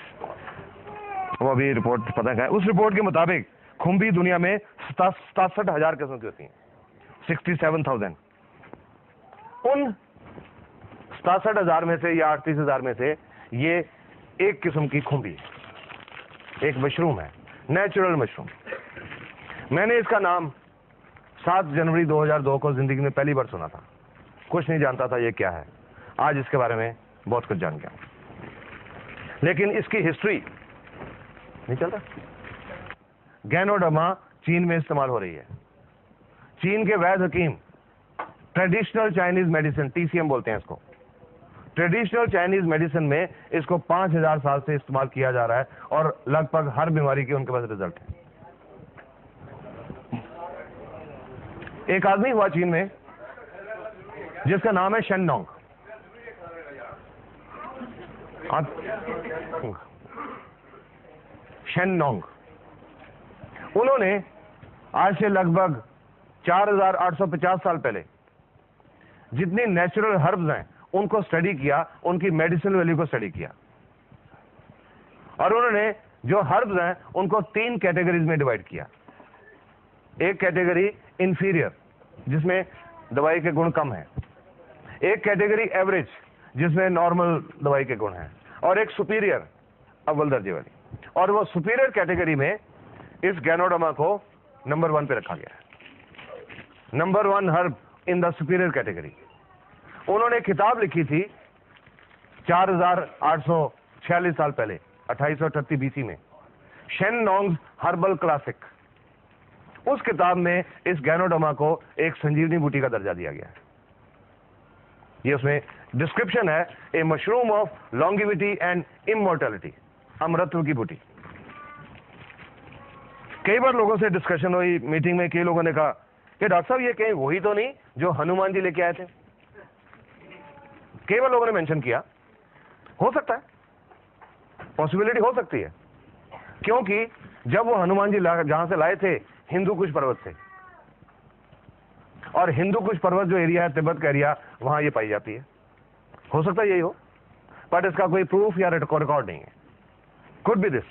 वो अभी रिपोर्ट पता है। उस रिपोर्ट के मुताबिक खुम्बी दुनिया में 67,000 किस्म की होती हैं, 67,000। उन 67,000 में से या 38,000 में से ये एक किस्म की खुम्बी है, एक मशरूम है, नेचुरल मशरूम। मैंने इसका नाम 7 जनवरी 2002 को जिंदगी में पहली बार सुना था, कुछ नहीं जानता था ये क्या है। आज इसके बारे में बहुत कुछ जान गया, लेकिन इसकी हिस्ट्री नहीं चलता। गैनोडर्मा चीन में इस्तेमाल हो रही है। चीन के वैद्य हकीम ट्रेडिशनल चाइनीज मेडिसिन, TCM बोलते हैं इसको, ट्रेडिशनल चाइनीज मेडिसिन में इसको 5,000 साल से इस्तेमाल किया जा रहा है और लगभग हर बीमारी की उनके पास रिजल्ट है। एक आदमी हुआ चीन में जिसका नाम है शेननोंग। शेननोंग, उन्होंने आज से लगभग 4,850 साल पहले जितनी नेचुरल हर्ब्स हैं उनको स्टडी किया, उनकी मेडिसिनल वैल्यू को स्टडी किया, और उन्होंने जो हर्ब्स हैं उनको 3 कैटेगरीज में डिवाइड किया। एक कैटेगरी इंफीरियर, जिसमें दवाई के गुण कम है, एक कैटेगरी एवरेज, जिसमें नॉर्मल दवाई के गुण हैं, और एक सुपीरियर, अव्वल दर्जे वाली। और वो सुपीरियर कैटेगरी में इस गैनोडर्मा को नंबर 1 पे रखा गया है, number 1 herb in the superior category. उन्होंने किताब लिखी थी 4,846 साल पहले, 2838 BC में, शेननोंग्स हर्बल क्लासिक। उस किताब में इस गैनोडर्मा को एक संजीवनी बूटी का दर्जा दिया गया है। ये उसमें डिस्क्रिप्शन है, a mushroom of longevity and immortality, अमरत्व की बूटी। कई बार लोगों से डिस्कशन हुई मीटिंग में, कई लोगों ने कहा कि डॉक्टर साहब ये कहीं वही तो नहीं जो हनुमान जी लेके आए थे। कई बार लोगों ने मेंशन किया, हो सकता है, पॉसिबिलिटी हो सकती है, क्योंकि जब वो हनुमान जी जहां से लाए थे हिंदू कुश पर्वत से, और हिंदू कुश पर्वत जो एरिया है, तिब्बत का एरिया, वहां ये पाई जाती है। हो सकता है यही हो, बट इसका कोई प्रूफ या रिकॉर्ड नहीं है। Could be this.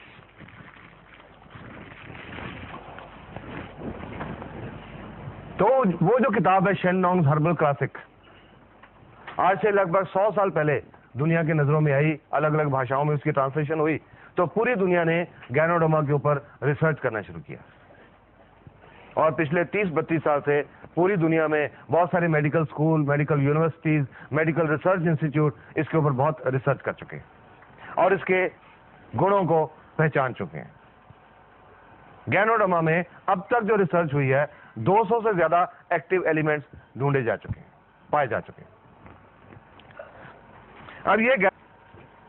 तो वो जो किताब है शेननोंग्स हर्बल क्लासिक, आज से लगभग 100 साल पहले दुनिया की नजरों में आई, अलग अलग भाषाओं में उसकी ट्रांसलेशन हुई, तो पूरी दुनिया ने गैनोडर्मा के ऊपर रिसर्च करना शुरू किया। और पिछले 30-32 साल से पूरी दुनिया में बहुत सारे medical school, medical universities, medical research institute इसके ऊपर बहुत रिसर्च कर चुके हैं और इसके गुणों को पहचान चुके हैं। गैनोडर्मा में अब तक जो रिसर्च हुई है, 200 से ज्यादा एक्टिव एलिमेंट्स ढूंढे जा चुके हैं, पाए जा चुके हैं। अब ये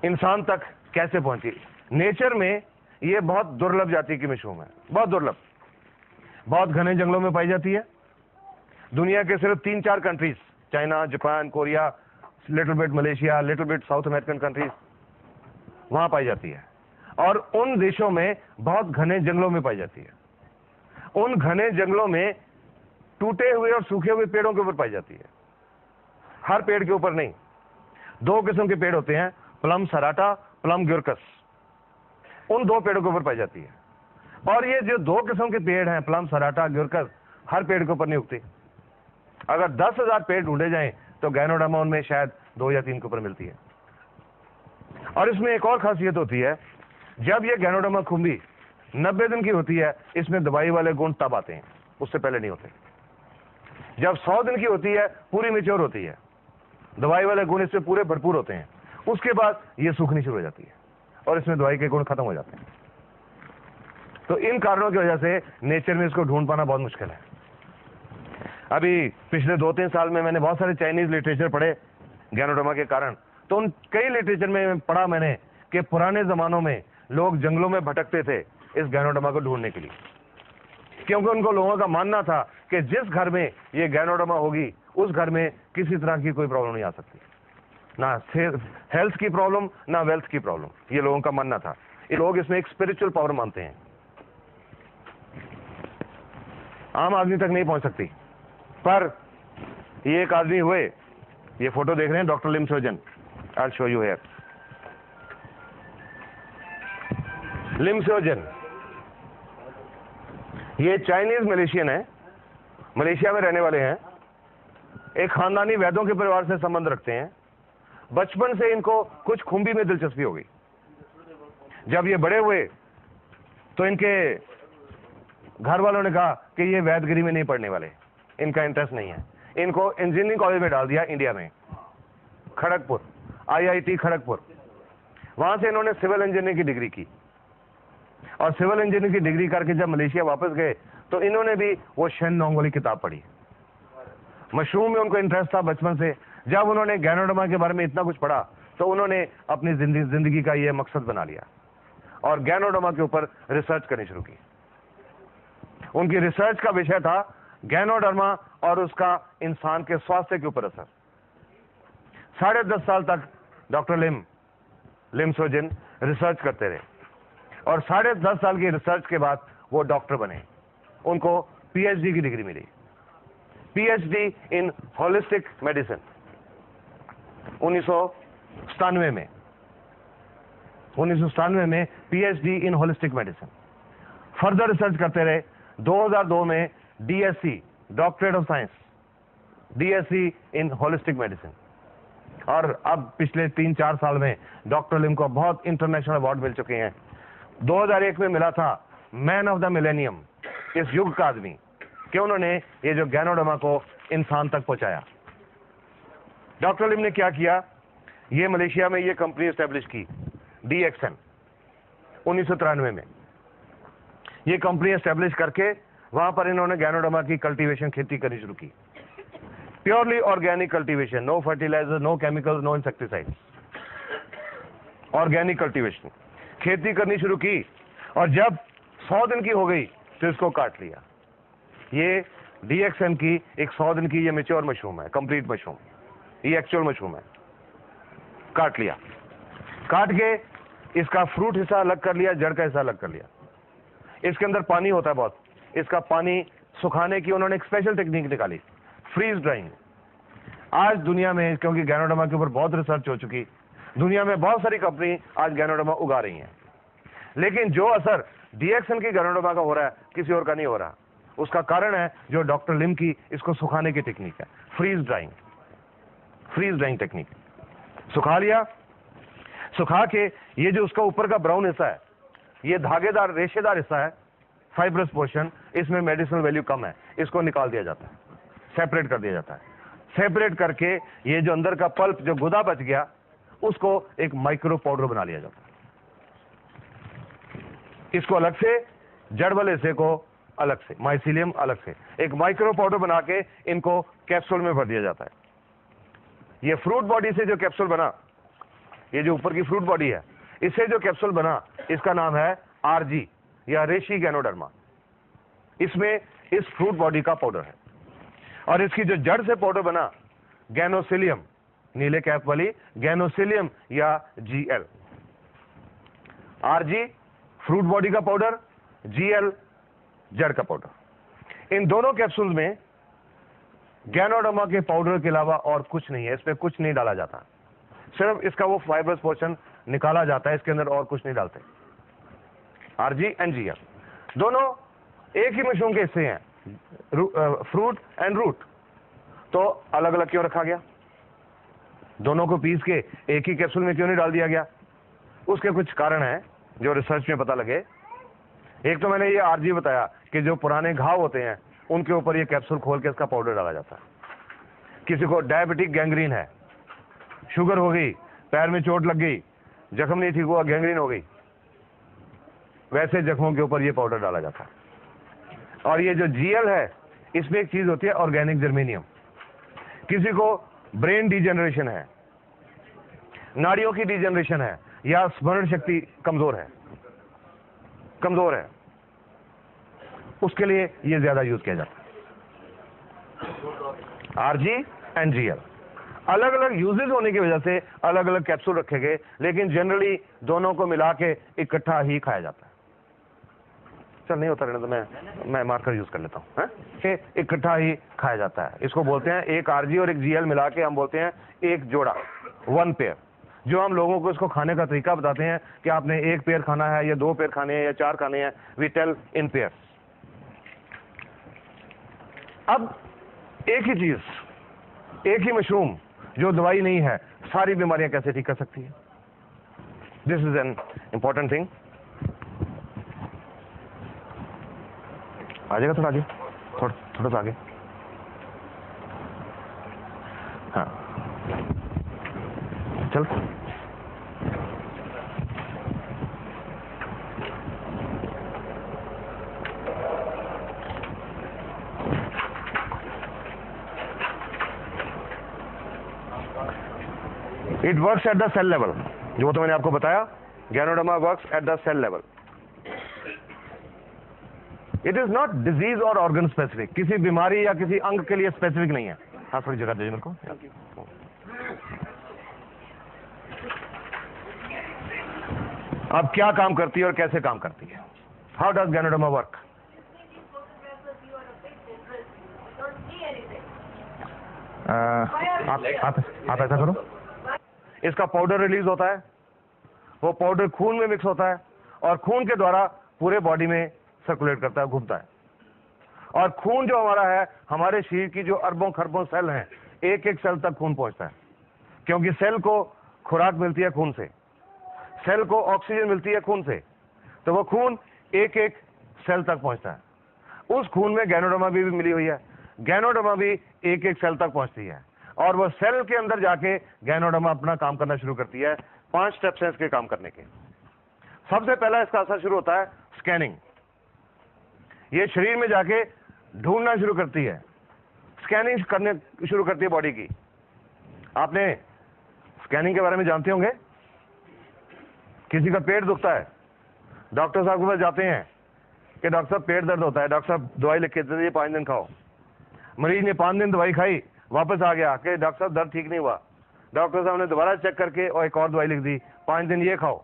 इंसान तक कैसे पहुंची? नेचर में ये बहुत दुर्लभ जाति की मशरूम है, बहुत दुर्लभ, बहुत घने जंगलों में पाई जाती है। दुनिया के सिर्फ 3-4 countries, China, Japan, Korea, little bit Malaysia, little bit south American countries, वहां पाई जाती है। और उन देशों में बहुत घने जंगलों में पाई जाती है। उन घने जंगलों में टूटे हुए और सूखे हुए पेड़ों के ऊपर पाई जाती है, हर पेड़ के ऊपर नहीं। 2 किस्म के पेड़ होते हैं, प्लम सराटा, प्लम ग्यूरकस, उन 2 पेड़ों के ऊपर पाई जाती है। और ये जो 2 किस्म के पेड़ हैं, प्लम सराटा ग्यूरकस, हर पेड़ के ऊपर नहीं उगती। अगर 10,000 पेड़ ढूंढे जाएं तो गैनोडर्मा उनमें शायद 2 या 3 के ऊपर मिलती है। और इसमें एक और खासियत होती है, जब ये गैनोडर्मा खुम्बी 90 दिन की होती है, इसमें दवाई वाले गुण तब आते हैं, उससे पहले नहीं होते। जब 100 दिन की होती है, पूरी मैच्योर होती है, दवाई वाले गुण इससे पूरे भरपूर होते हैं, उसके बाद ये सूखनी शुरू हो जाती है और इसमें दवाई के गुण खत्म हो जाते हैं। तो इन कारणों की वजह से नेचर में इसको ढूंढ पाना बहुत मुश्किल है। अभी पिछले 2-3 साल में मैंने बहुत सारे चाइनीज लिटरेचर पढ़े गैनोडर्मा के कारण। तो उन कई लिटरेचर में पढ़ा मैंने कि पुराने जमानों में लोग जंगलों में भटकते थे इस गैनोडर्मा को ढूंढने के लिए, क्योंकि उनको लोगों का मानना था कि जिस घर में ये गैनोडर्मा होगी उस घर में किसी तरह की कोई प्रॉब्लम नहीं आ सकती, ना हेल्थ की प्रॉब्लम ना वेल्थ की प्रॉब्लम, ये लोगों का मानना था। ये लोग इसमें एक स्पिरिचुअल पावर मानते हैं, आम आदमी तक नहीं पहुंच सकती। पर ये एक आदमी हुए, ये फोटो देख रहे हैं, doctor Lim Sojan, I will show you here. Lim Sojan ये चाइनीज मलेशियन है, मलेशिया में रहने वाले हैं, एक खानदानी वैद्यों के परिवार से संबंध रखते हैं। बचपन से इनको कुछ खुंबी में दिलचस्पी हो गई। जब ये बड़े हुए तो इनके घर वालों ने कहा कि ये वैदगिरी में नहीं पढ़ने वाले, इनका इंटरेस्ट नहीं है। इनको इंजीनियरिंग कॉलेज में डाल दिया इंडिया में, खड़गपुर, IIT खड़गपुर। वहां से इन्होंने सिविल इंजीनियरिंग की डिग्री की, और सिविल इंजीनियरिंग की डिग्री करके जब मलेशिया वापस गए तो इन्होंने भी वो शेन नोंग वाली किताब पढ़ी। मशरूम में उनको इंटरेस्ट था बचपन से। जब उन्होंने गैनोडर्मा के बारे में इतना कुछ पढ़ा तो उन्होंने अपनी जिंदगी का ये मकसद बना लिया और गैनोडर्मा के ऊपर रिसर्च करनी शुरू की। उनकी रिसर्च का विषय था गैनोडर्मा और उसका इंसान के स्वास्थ्य के ऊपर असर। 10.5 साल तक डॉक्टर लिम सोजन रिसर्च करते रहे, और 10.5 साल की रिसर्च के बाद वो डॉक्टर बने। उनको PhD की डिग्री मिली, PhD इन होलिस्टिक मेडिसिन 1997 में। 1997 में PhD इन होलिस्टिक मेडिसिन। फर्दर रिसर्च करते रहे। 2002 में DSc, doctorate of science, DSc in holistic medicine. और अब पिछले 3-4 साल में डॉक्टर लिम को बहुत इंटरनेशनल अवार्ड मिल चुके हैं। 2001 में मिला था मैन ऑफ द मिलेनियम, इस युग का आदमी, कि उन्होंने ये जो गैनोडर्मा को इंसान तक पहुंचाया। डॉक्टर लिम ने क्या किया, ये मलेशिया में ये कंपनी एस्टेब्लिश की, DXN 1993 में। ये कंपनी एस्टेब्लिश करके वहां पर इन्होंने गैनोडर्मा की कल्टीवेशन, खेती करनी शुरू की। Purely organic cultivation, no fertiliser, no chemicals, no insecticides, organic cultivation, खेती करनी शुरू की। और जब 100 दिन की हो गई तो इसको काट लिया। ये DXN की एक 100 दिन की ये मैच्योर मशरूम है, कंप्लीट मशरूम, ये एक्चुअल मशरूम है। काट लिया, काट के इसका फ्रूट हिस्सा अलग कर लिया, जड़ का हिस्सा अलग कर लिया। इसके अंदर पानी होता है बहुत, इसका पानी सुखाने की उन्होंने एक स्पेशल टेक्निक निकाली, फ्रीज ड्राइंग। आज दुनिया में, क्योंकि गैनोडर्मा के ऊपर बहुत रिसर्च हो चुकी, दुनिया में बहुत सारी कंपनी आज गैनोडर्मा उगा रही हैं, लेकिन जो असर DXN की गैनोडर्मा का हो रहा है किसी और का नहीं हो रहा। उसका कारण है जो डॉक्टर लिम की इसको सुखाने की टेक्निक है, फ्रीज ड्राइंग टेक्निक। सुखा लिया, सुखा के ये जो उसका ऊपर का ब्राउन हिस्सा है, ये धागेदार रेशेदार हिस्सा है, फाइब्रस पोर्शन, इसमें मेडिसिनल वैल्यू कम है, इसको निकाल दिया जाता है, सेपरेट कर दिया जाता है। सेपरेट करके ये जो अंदर का पल्प, जो गुदा बच गया, उसको एक माइक्रो पाउडर बना लिया जाता है। इसको अलग से, जड़ वाले हिस्से को अलग से, माइसीलियम अलग से, एक माइक्रो पाउडर बना के इनको कैप्सूल में भर दिया जाता है। ये फ्रूट बॉडी से जो कैप्सूल बना, ये जो ऊपर की फ्रूट बॉडी है, इससे जो कैप्सूल बना, इसका नाम है RG या रेशी गैनोडर्मा। इसमें इस फ्रूट बॉडी का पाउडर है। और इसकी जो जड़ से पाउडर बना, गैनोसिलियम, नीले कैप वाली गैनोसिलियम या GL। RG फ्रूट बॉडी का पाउडर, GL जड़ का पाउडर। इन दोनों कैप्सूल में गैनोडर्मा के पाउडर के अलावा और कुछ नहीं है, इसमें कुछ नहीं डाला जाता, सिर्फ इसका वो फाइब्रस पोर्शन निकाला जाता है, इसके अंदर और कुछ नहीं डालते। RG एंड GL दोनों एक ही मशरूम के हिस्से हैं, फ्रूट एंड रूट, तो अलग अलग क्यों रखा गया? दोनों को पीस के एक ही कैप्सूल में क्यों नहीं डाल दिया गया? उसके कुछ कारण हैं जो रिसर्च में पता लगे। एक तो मैंने ये RG बताया कि जो पुराने घाव होते हैं उनके ऊपर ये कैप्सूल खोल के इसका पाउडर डाला जाता है। किसी को डायबिटिक गैंग्रीन है, शुगर हो गई, पैर में चोट लग गई, जख्म नहीं ठीक हुआ, गैंग्रीन हो गई, वैसे जख्मों के ऊपर ये पाउडर डाला जाता है। और ये जो GL है, इसमें एक चीज होती है ऑर्गेनिक जर्मेनियम। किसी को ब्रेन डिजेनरेशन है, नाड़ियों की डिजेनरेशन है, या स्मरण शक्ति कमजोर है, कमजोर है, उसके लिए ये ज्यादा यूज किया जाता है। आरजी एंड जीएल अलग अलग यूजेज होने की वजह से अलग अलग कैप्सूल रखे गए, लेकिन जनरली दोनों को मिला के इकट्ठा ही खाया जाता है। चल नहीं होता रहने तो मैं मार्कर यूज कर लेता हूं। इकट्ठा ही खाया जाता है। इसको बोलते हैं, एक आरजी और एक जीएल मिला के हम बोलते हैं एक जोड़ा, 1 पेयर। जो हम लोगों को इसको खाने का तरीका बताते हैं कि आपने 1 पेयर खाना है या 2 पेयर खाने हैं या 4 खाने हैं, वी टेल इन पेयर। अब एक ही चीज, एक ही मशरूम जो दवाई नहीं है, सारी बीमारियां कैसे ठीक कर सकती है? This is an important thing. आ जाएगा थोड़ा आगे, थोड़ा सा आगे। हाँ चल। It works at the cell level, जो तो मैंने आपको बताया, ganoderma works at the cell level. It is not disease और ऑर्गन स्पेसिफिक, किसी बीमारी या किसी अंग के लिए स्पेसिफिक नहीं है। हाँ थोड़ी जगह दीजिए मेरे को। अब क्या काम करती है और कैसे काम करती है? How does ganoderma work? आप ऐसा करो, इसका पाउडर रिलीज होता है, वो पाउडर खून में मिक्स होता है और खून के द्वारा पूरे बॉडी में सर्कुलेट करता है, घूमता है। और खून जो हमारा है, हमारे शरीर की जो अरबों खरबों सेल हैं, एक एक सेल तक खून पहुंचता है, क्योंकि सेल को खुराक मिलती है खून से, सेल को ऑक्सीजन मिलती है खून से, तो वो खून एक एक सेल तक पहुंचता है। उस खून में गैनोडर्मा भी मिली हुई है, गैनोडर्मा भी एक एक सेल तक पहुंचती है और वो सेल के अंदर जाके गैनोडर्मा अपना काम करना शुरू करती है। 5 स्टेप्स हैं इसके काम करने के। सबसे पहला इसका असर शुरू होता है स्कैनिंग। ये शरीर में जाके ढूंढना शुरू करती है, स्कैनिंग करने शुरू करती है बॉडी की। आपने स्कैनिंग के बारे में जानते होंगे, किसी का पेट दुखता है, डॉक्टर साहब के पास जाते हैं कि डॉक्टर साहब पेट दर्द होता है, डॉक्टर साहब दवाई लिख के देते हैं 5 दिन खाओ। मरीज ने 5 दिन दवाई खाई, वापस आ गया कि डॉक्टर साहब दर्द ठीक नहीं हुआ। डॉक्टर साहब ने दोबारा चेक करके और एक और दवाई लिख दी, 5 दिन ये खाओ।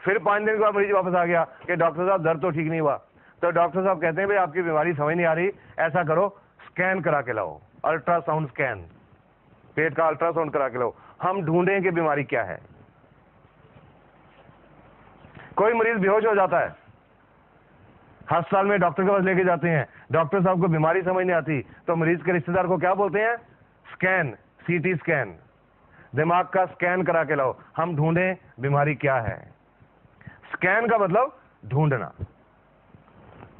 फिर 5 दिन के बाद मरीज वापस आ गया कि डॉक्टर साहब दर्द तो ठीक नहीं हुआ। तो डॉक्टर साहब कहते हैं भाई आपकी बीमारी समझ नहीं आ रही, ऐसा करो स्कैन करा के लाओ, अल्ट्रासाउंड स्कैन, पेट का अल्ट्रासाउंड करा के लाओ, हम ढूंढें कि बीमारी क्या है। कोई मरीज बेहोश हो जाता है, अस्पताल में डॉक्टर के पास लेके जाते हैं, डॉक्टर साहब को बीमारी समझ नहीं आती, तो मरीज के रिश्तेदार को क्या बोलते हैं? स्कैन, सीटी स्कैन, दिमाग का स्कैन करा के लाओ, हम ढूंढें बीमारी क्या है। स्कैन का मतलब ढूंढना।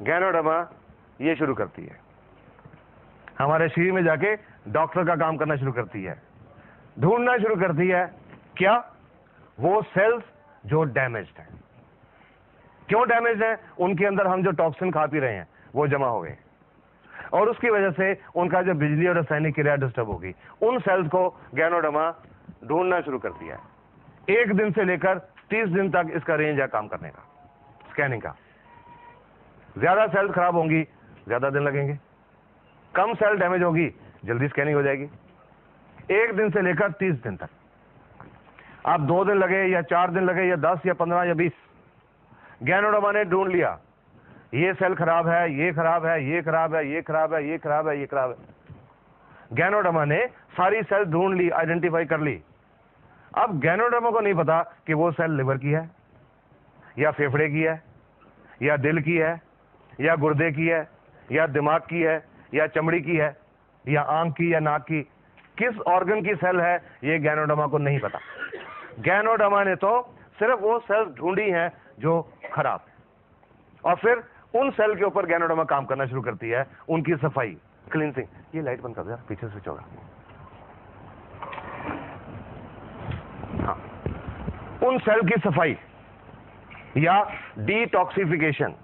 गैनोडर्मा ये शुरू करती है, हमारे शरीर में जाके डॉक्टर का काम करना शुरू करती है, ढूंढना शुरू करती है क्या? वो सेल्स जो डैमेज्ड हैं। क्यों डैमेज है? उनके अंदर हम जो टॉक्सिन खा पी रहे हैं वो जमा हो गए और उसकी वजह से उनका जो बिजली और रासायनिक क्रिया डिस्टर्ब होगी। उन सेल्स को गैनोडर्मा ढूंढना शुरू करती है। 1 दिन से लेकर 30 दिन तक इसका रेंज है काम करने का, स्कैनिंग का। ज्यादा सेल्स खराब होंगी, ज्यादा दिन लगेंगे, कम सेल डैमेज होगी, जल्दी स्कैनिंग हो जाएगी। 1 दिन से लेकर 30 दिन तक। आप 2 दिन लगे या 4 दिन लगे या 10 या 15 या 20, गैनोडर्मा ने ढूंढ लिया ये सेल खराब है, ये खराब है, ये खराब है, ये खराब है, ये खराब है, ये खराब है। गैनोडर्मा ने सारी सेल ढूंढ ली, आइडेंटिफाई कर ली। अब गैनोडर्मा को नहीं पता कि वो सेल लिवर की है या फेफड़े की है या दिल की है या गुर्दे की है या दिमाग की है या चमड़ी की है या आंख की या नाक की, किस ऑर्गन की सेल है, ये गैनोडर्मा को नहीं पता। गैनोडर्मा ने तो सिर्फ वो सेल्स ढूंढी हैं जो खराब है और फिर उन सेल के ऊपर गैनोडर्मा काम करना शुरू करती है, उनकी सफाई, क्लींसिंग। ये लाइट बंद कर दो यार, पीछे स्विच होगा। हाँ, उन सेल की सफाई या डिटॉक्सिफिकेशन,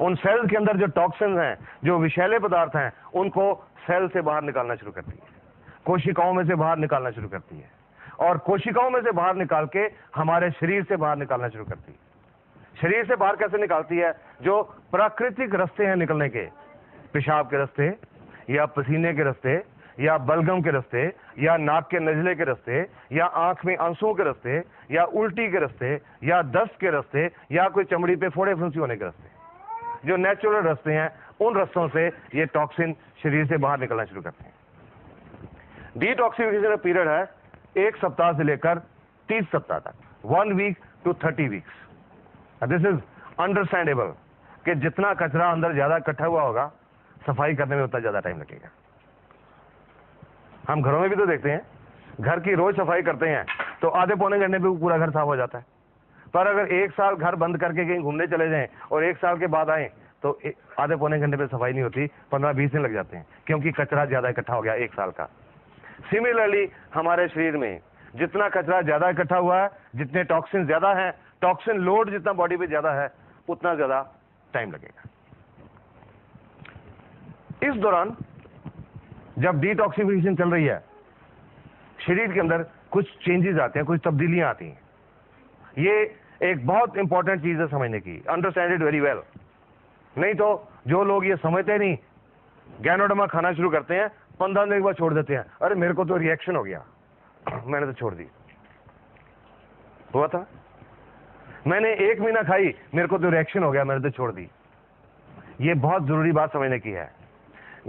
उन सेल के अंदर जो टॉक्सिन हैं, जो विषैले पदार्थ हैं, उनको सेल से बाहर निकालना शुरू करती है, कोशिकाओं में से बाहर निकालना शुरू करती है और कोशिकाओं में से बाहर निकाल के हमारे शरीर से बाहर निकालना शुरू करती है। शरीर से बाहर कैसे निकालती है? जो प्राकृतिक रास्ते हैं निकलने के, पेशाब के रास्ते या पसीने के रास्ते या बलगम के रास्ते या नाक के नजले के रास्ते या आंख में आंसुओं के रास्ते या उल्टी के रास्ते या दस्त के रास्ते या कोई चमड़ी पे फोड़े फुंसी होने के रास्ते, जो नेचुरल रास्ते हैं, उन रास्तों से ये टॉक्सिन शरीर से बाहर निकलना शुरू करते हैं। डिटॉक्सिफिकेशन का पीरियड है 1 सप्ताह से लेकर 30 सप्ताह तक, 1 week to 30 weeks. This is understandable कि जितना कचरा अंदर ज्यादा इकट्ठा हुआ होगा, सफाई करने में उतना ज्यादा टाइम लगेगा। हम घरों में भी तो देखते हैं, घर की रोज सफाई करते हैं तो आधे पौने घंटे में पूरा घर साफ हो जाता है। पर अगर 1 साल घर बंद करके कहीं घूमने चले जाएं और 1 साल के बाद आए तो आधे पौने घंटे में सफाई नहीं होती, 15-20 दिन लग जाते हैं, क्योंकि कचरा ज्यादा इकट्ठा हो गया 1 साल का। सिमिलरली हमारे शरीर में जितना कचरा ज्यादा इकट्ठा हुआ है, जितने टॉक्सिन ज्यादा है, टॉक्सिन लोड जितना बॉडी पे ज्यादा है, उतना ज्यादा टाइम लगेगा। इस दौरान जब डिटॉक्सिफिकेशन चल रही है, शरीर के अंदर कुछ चेंजेस आते हैं, कुछ तब्दीलियां आती हैं। ये एक बहुत इंपॉर्टेंट चीज है समझने की, अंडरस्टैंड इट वेरी वेल। नहीं तो जो लोग ये समझते नहीं, गैनोडर्मा खाना शुरू करते हैं, 15 दिन के बाद छोड़ देते हैं। अरे मेरे को तो रिएक्शन हो गया, मैंने तो छोड़ दी। हुआ था, मैंने 1 महीना खाई, मेरे को तो रिएक्शन हो गया, मैंने तो छोड़ दी। ये बहुत जरूरी बात समझने की है।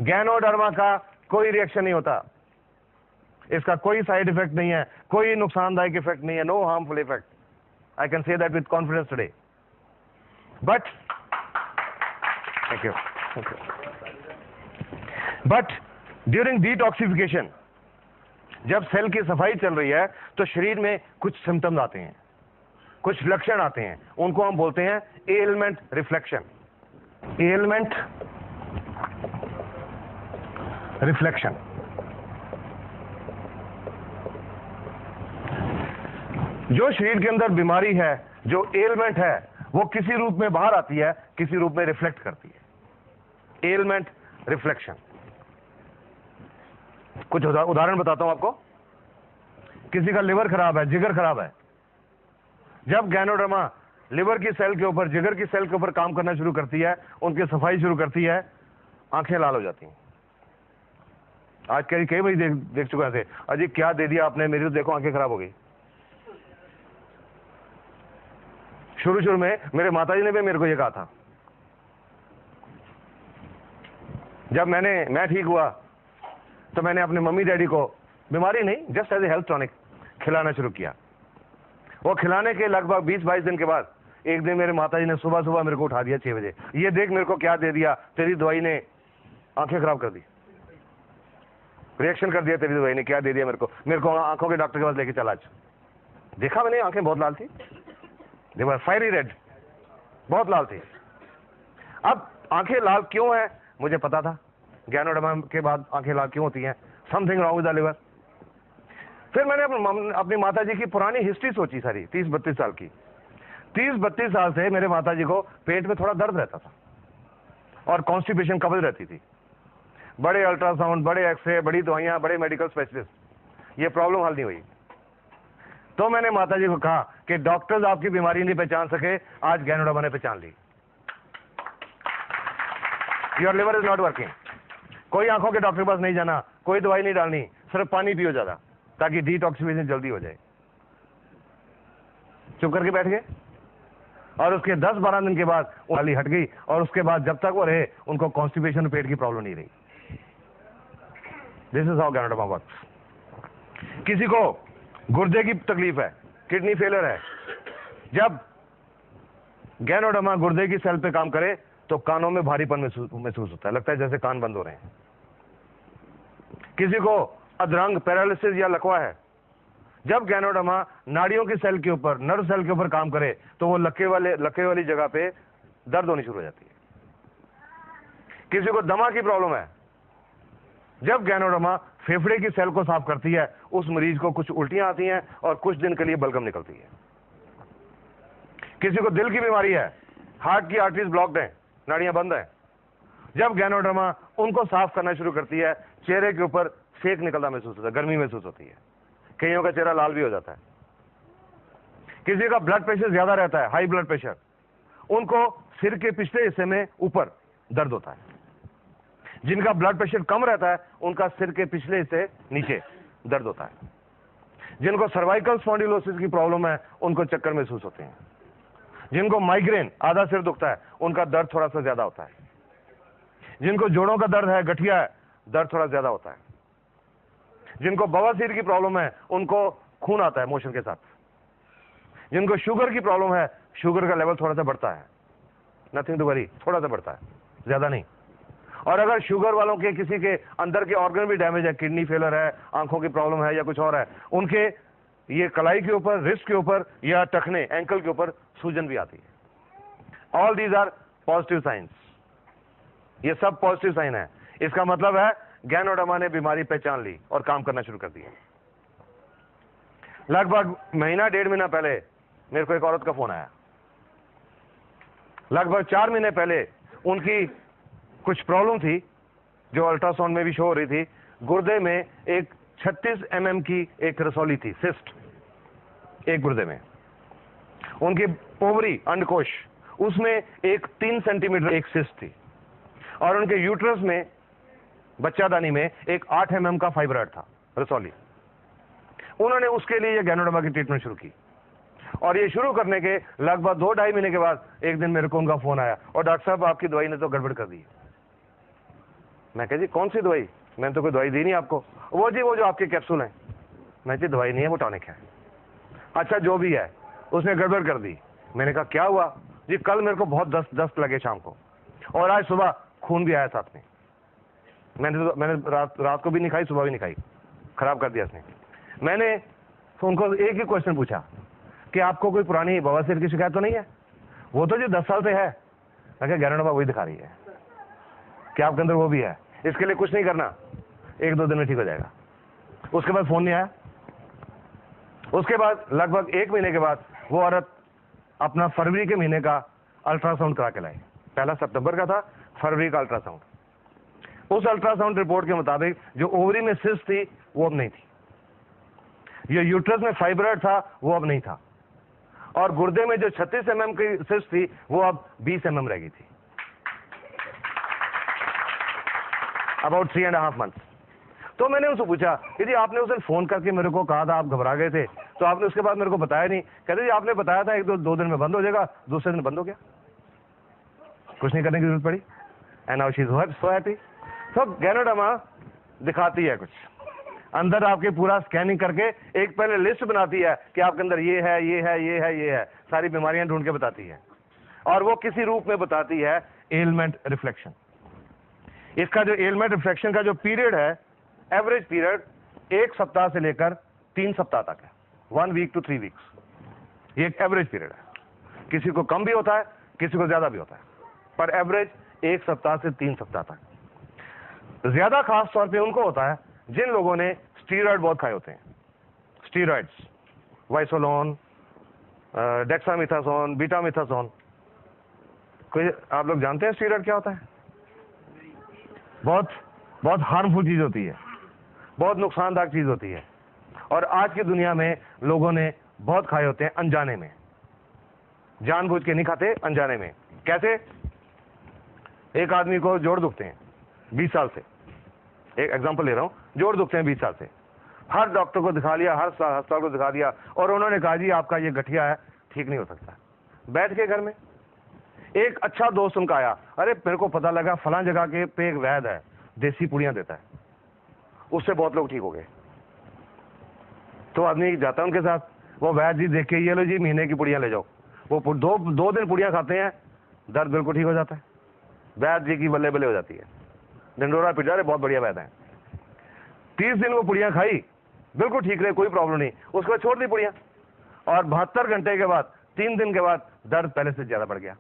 गैनोडर्मा का कोई रिएक्शन नहीं होता, इसका कोई साइड इफेक्ट नहीं है, कोई नुकसानदायक इफेक्ट नहीं है, no harmful effect. I can say that with confidence today. But thank you. But during detoxification, जब सेल की सफाई चल रही है तो शरीर में कुछ सिम्टम्स आते हैं, कुछ लक्षण आते हैं, उनको हम बोलते हैं एलिमेंट रिफ्लेक्शन। Element reflection. जो शरीर के अंदर बीमारी है, जो एलिमेंट है, वो किसी रूप में बाहर आती है, किसी रूप में रिफ्लेक्ट करती है। Element reflection. कुछ उदाहरण बताता हूं आपको। किसी का लिवर खराब है, जिगर खराब है, जब गैनोडर्मा लिवर की सेल के ऊपर, जिगर की सेल के ऊपर काम करना शुरू करती है, उनकी सफाई शुरू करती है, आंखें लाल हो जाती हैं। आज कई भाई देख चुके थे, अजी क्या दे दिया आपने, मेरी तो देखो आंखें खराब हो गई। शुरू में मेरे माताजी ने भी मेरे को ये कहा था। जब मैं ठीक हुआ तो मैंने अपने मम्मी डैडी को, बीमारी नहीं, just as a health tonic खिलाना शुरू किया। वो खिलाने के लगभग 20-22 दिन के बाद एक दिन मेरे माताजी ने सुबह मेरे को उठा दिया 6 बजे, ये देख मेरे को क्या दे दिया, तेरी दवाई ने आंखें खराब कर दी, रिएक्शन कर दिया, तेरी दवाई ने क्या दे दिया मेरे को आंखों के डॉक्टर के पास लेके चला। आज देखा मैंने, आंखें बहुत लाल थी, दे वर फायरी रेड, बहुत लाल थी। अब आंखें लाल क्यों है मुझे पता था, गैनोडर्मा के बाद आंखें लाल क्यों होती हैं, something wrong with the liver. फिर मैंने अपनी माताजी की पुरानी हिस्ट्री सोची सारी, 30-32 साल की। 30-32 साल से मेरे माताजी को पेट में थोड़ा दर्द रहता था और कॉन्स्टिपेशन, कब्ज रहती थी। बड़े अल्ट्रासाउंड, बड़े एक्सरे, बड़ी दवाइयां, बड़े मेडिकल स्पेशलिस्ट, ये प्रॉब्लम हल नहीं हुई। तो मैंने माताजी को कहा कि डॉक्टर्स आपकी बीमारी नहीं पहचान सके, आज गैनोडर्मा ने पहचान ली। Your liver is not working. कोई आंखों के डॉक्टर के पास नहीं जाना, कोई दवाई नहीं डालनी, सिर्फ पानी पियो ज्यादा, ताकि डिटॉक्सिफिकेशन जल्दी हो जाए। चुप करके बैठ गए और उसके 10-12 दिन के बाद वाली हट गई, और उसके बाद जब तक वो रहे उनको कॉन्स्टिपेशन, पेट की प्रॉब्लम नहीं रही। This is how ganoderma works. किसी को गुर्दे की तकलीफ है, किडनी फेलियर है, जब गैनोडर्मा गुर्दे की सेल पे काम करे तो कानों में भारीपन महसूस होता है, लगता है जैसे कान बंद हो रहे हैं। किसी को अधरंग, पैरालिसिस या लकवा है, जब गैनोडर्मा नाड़ियों की सेल के ऊपर, नर्व सेल के ऊपर काम करे तो वो लक्के वाली जगह पे दर्द होनी शुरू हो जाती है। किसी को दमा की प्रॉब्लम है, जब गैनोडर्मा फेफड़े की सेल को साफ करती है, उस मरीज को कुछ उल्टियां आती हैं और कुछ दिन के लिए बलगम निकलती है। किसी को दिल की बीमारी है, हार्ट की आर्टरीज ब्लॉक्ड है, नाड़ियां बंद है, जब गैनोडर्मा उनको साफ करना शुरू करती है, चेहरे के ऊपर सेक निकलता महसूस होता है, गर्मी महसूस होती है, कईयों का चेहरा लाल भी हो जाता है। किसी का ब्लड प्रेशर ज्यादा रहता है, हाई ब्लड प्रेशर, उनको सिर के पिछले हिस्से में ऊपर दर्द होता है। जिनका ब्लड प्रेशर कम रहता है उनका सिर के पिछले हिस्से नीचे दर्द होता है। जिनको सर्वाइकल स्पॉन्डिलोसिस की प्रॉब्लम है उनको चक्कर महसूस होते हैं। जिनको माइग्रेन, आधा सिर दुखता है, उनका दर्द थोड़ा सा ज्यादा होता है। जिनको जोड़ों का दर्द है, गठिया है, दर्द थोड़ा ज्यादा होता है। जिनको बवासीर की प्रॉब्लम है उनको खून आता है मोशन के साथ। जिनको शुगर की प्रॉब्लम है, शुगर का लेवल थोड़ा सा बढ़ता है, नथिंग टू वरी, थोड़ा सा बढ़ता है, ज्यादा नहीं। और अगर शुगर वालों के किसी के अंदर के ऑर्गन भी डैमेज है, किडनी फेलर है, आंखों की प्रॉब्लम है या कुछ और है, उनके ये कलाई के ऊपर, रिस्ट के ऊपर या टखने, एंकल के ऊपर सूजन भी आती है। All these are positive science. ये सब पॉजिटिव साइन है। इसका मतलब है गैनोडर्मा ने बीमारी पहचान ली और काम करना शुरू कर दिया। लगभग महीना, 1.5 महीना पहले मेरे को एक औरत का फोन आया। लगभग 4 महीने पहले उनकी कुछ प्रॉब्लम थी जो अल्ट्रासाउंड में भी शो हो रही थी। गुर्दे में एक 36 mm की एक रसौली थी, सिस्ट, एक गुर्दे में। उनकी ओवरी, अंडकोश, उसमें एक 3 सेंटीमीटर एक सिस्ट थी। और उनके यूट्रस में, बच्चादानी में, एक 8 mm का फाइब्रॉइड था, रसौली। उन्होंने उसके लिए ये गैनोडर्मा की ट्रीटमेंट शुरू की। और ये शुरू करने के लगभग 2-2.5 महीने के बाद एक दिन मेरे को उनका फोन आया, और डॉक्टर साहब आपकी दवाई ने तो गड़बड़ कर दी। मैं कहा जी कौन सी दवाई? मैंने तो कोई दवाई दी नहीं आपको। वो जी वो जो आपके कैप्सूल हैं। मैं जी दवाई नहीं है, वो टॉनिक है। अच्छा जो भी है, उसने गड़बड़ कर दी। मैंने कहा क्या हुआ? जी कल मेरे को बहुत दस्त लगे शाम को, और आज सुबह खून भी आया साथ में। मैंने रात को भी नहीं खाई, सुबह भी नहीं खाई, खराब कर दिया उसने। मैंने तो उनको एक ही क्वेश्चन पूछा कि आपको कोई पुरानी बवासीर की शिकायत तो नहीं है? वो तो जी 10 साल से है। मैं कहा गैनोडर्मा वही दिखा रही है कि आपके अंदर वो भी है। इसके लिए कुछ नहीं करना, 1-2 दिन में ठीक हो जाएगा। उसके बाद फोन नहीं आया। उसके बाद लगभग 1 महीने के बाद वो औरत अपना फरवरी के महीने का अल्ट्रासाउंड करा के लाई। पहला सितंबर का था, फरवरी का अल्ट्रासाउंड। उस अल्ट्रासाउंड रिपोर्ट के मुताबिक जो ओवरी में सिस्ट थी वो अब नहीं थी, ये यूट्रस में फाइब्रॉइड था वो अब नहीं था, और गुर्दे में जो 36 mm की सिस्ट थी वो अब 20 mm रह गई थी। About 3.5 months। तो मैंने उनसे पूछा कि जी आपने उस दिन फोन करके मेरे को कहा था, आप घबरा गए थे, तो आपने उसके बाद मेरे को बताया नहीं। कहते जी आपने बताया था 1-2 दिन में बंद हो जाएगा, दूसरे दिन बंद हो गया, कुछ नहीं करने की जरूरत पड़ी। And now she is so happy. तो गैनोडर्मा दिखाती है कुछ अंदर, आपके पूरा स्कैनिंग करके एक पहले लिस्ट बनाती है कि आपके अंदर ये है, ये है, ये है, ये है, सारी बीमारियां ढूंढ के बताती है। और वो किसी रूप में बताती है एलिमेंट रिफ्लेक्शन। इसका जो एलिमेंट रिफ्लेक्शन का जो पीरियड है, एवरेज पीरियड 1 सप्ताह से लेकर 3 सप्ताह तक है, 1 week to 3 weeks। ये एक एवरेज पीरियड है। किसी को कम भी होता है, किसी को ज्यादा भी होता है, पर एवरेज 1 सप्ताह से 3 सप्ताह तक। ज्यादा खास तौर पे उनको होता है जिन लोगों ने स्टीरॉयड बहुत खाए होते हैं। Steroids, Wysolone, dexamethasone, betamethasone. कोई आप लोग जानते हैं स्टीरॉयड क्या होता है? बहुत बहुत हार्मफुल चीज होती है, बहुत नुकसानदायक चीज होती है, और आज की दुनिया में लोगों ने बहुत खाए होते हैं अनजाने में। जानबूझ के नहीं खाते, अनजाने में। कैसे? एक आदमी को जोड़ दुखते हैं 20 साल से, एक एग्जांपल ले रहा हूं, जोड़ दुखते हैं 20 साल से, हर डॉक्टर को दिखा लिया, हर अस्पताल को दिखा दिया, और उन्होंने कहा जी आपका ये गठिया है, ठीक नहीं हो सकता। बैठ के घर में एक अच्छा दोस्त उनका आया, अरे मेरे को पता लगा फलां जगह के पे एक वैद्य है, देसी पुड़ियां देता है, उससे बहुत लोग ठीक हो गए। तो आदमी जाता है उनके साथ, वो वैद्य जी देख के ये लो जी महीने की पुड़ियां ले जाओ। वो दो दिन पुड़ियां खाते हैं, दर्द बिल्कुल ठीक हो जाता है। वैद्य जी की बल्ले बल्ले हो जाती है, ढिंडोरा पिटा रहे, बहुत बढ़िया वैद्य है। 30 दिन वो पुड़ियां खाई, बिल्कुल ठीक रहे, कोई प्रॉब्लम नहीं। उसके बाद छोड़ दी पुड़ियां, और 72 घंटे के बाद, 3 दिन के बाद दर्द पहले से ज्यादा बढ़ गया।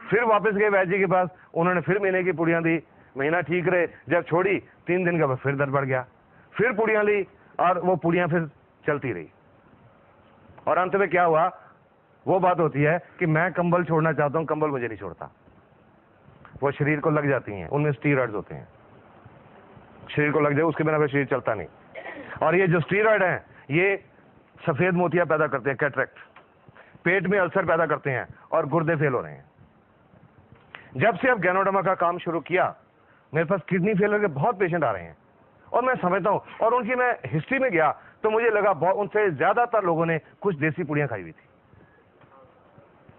फिर वापस गए वैद्य जी के पास, उन्होंने फिर महीने की पुड़ियां दी, महीना ठीक रहे। जब छोड़ी 3 दिन के बाद फिर दर्द बढ़ गया, फिर पुड़ियां ली, और वो पुड़ियां फिर चलती रही। और अंत में क्या हुआ? वो बात होती है कि मैं कंबल छोड़ना चाहता हूं, कंबल मुझे नहीं छोड़ता। वो शरीर को लग जाती हैं, उनमें स्टीरॉयड्स होते हैं, शरीर को लग जाए उसके बिना फिर शरीर चलता नहीं। और ये जो स्टीरॉयड हैं, ये सफेद मोतियां पैदा करते हैं, कैटरेक्ट। पेट में अल्सर पैदा करते हैं और गुर्दे फेल हो रहे हैं। जब से अब गैनोडर्मा का काम शुरू किया, मेरे पास किडनी फेलियर के बहुत पेशेंट आ रहे हैं और मैं समझता हूं, और उनकी मैं हिस्ट्री में गया तो मुझे लगा उनसे ज्यादातर लोगों ने कुछ देसी पुड़ियां खाई हुई थी,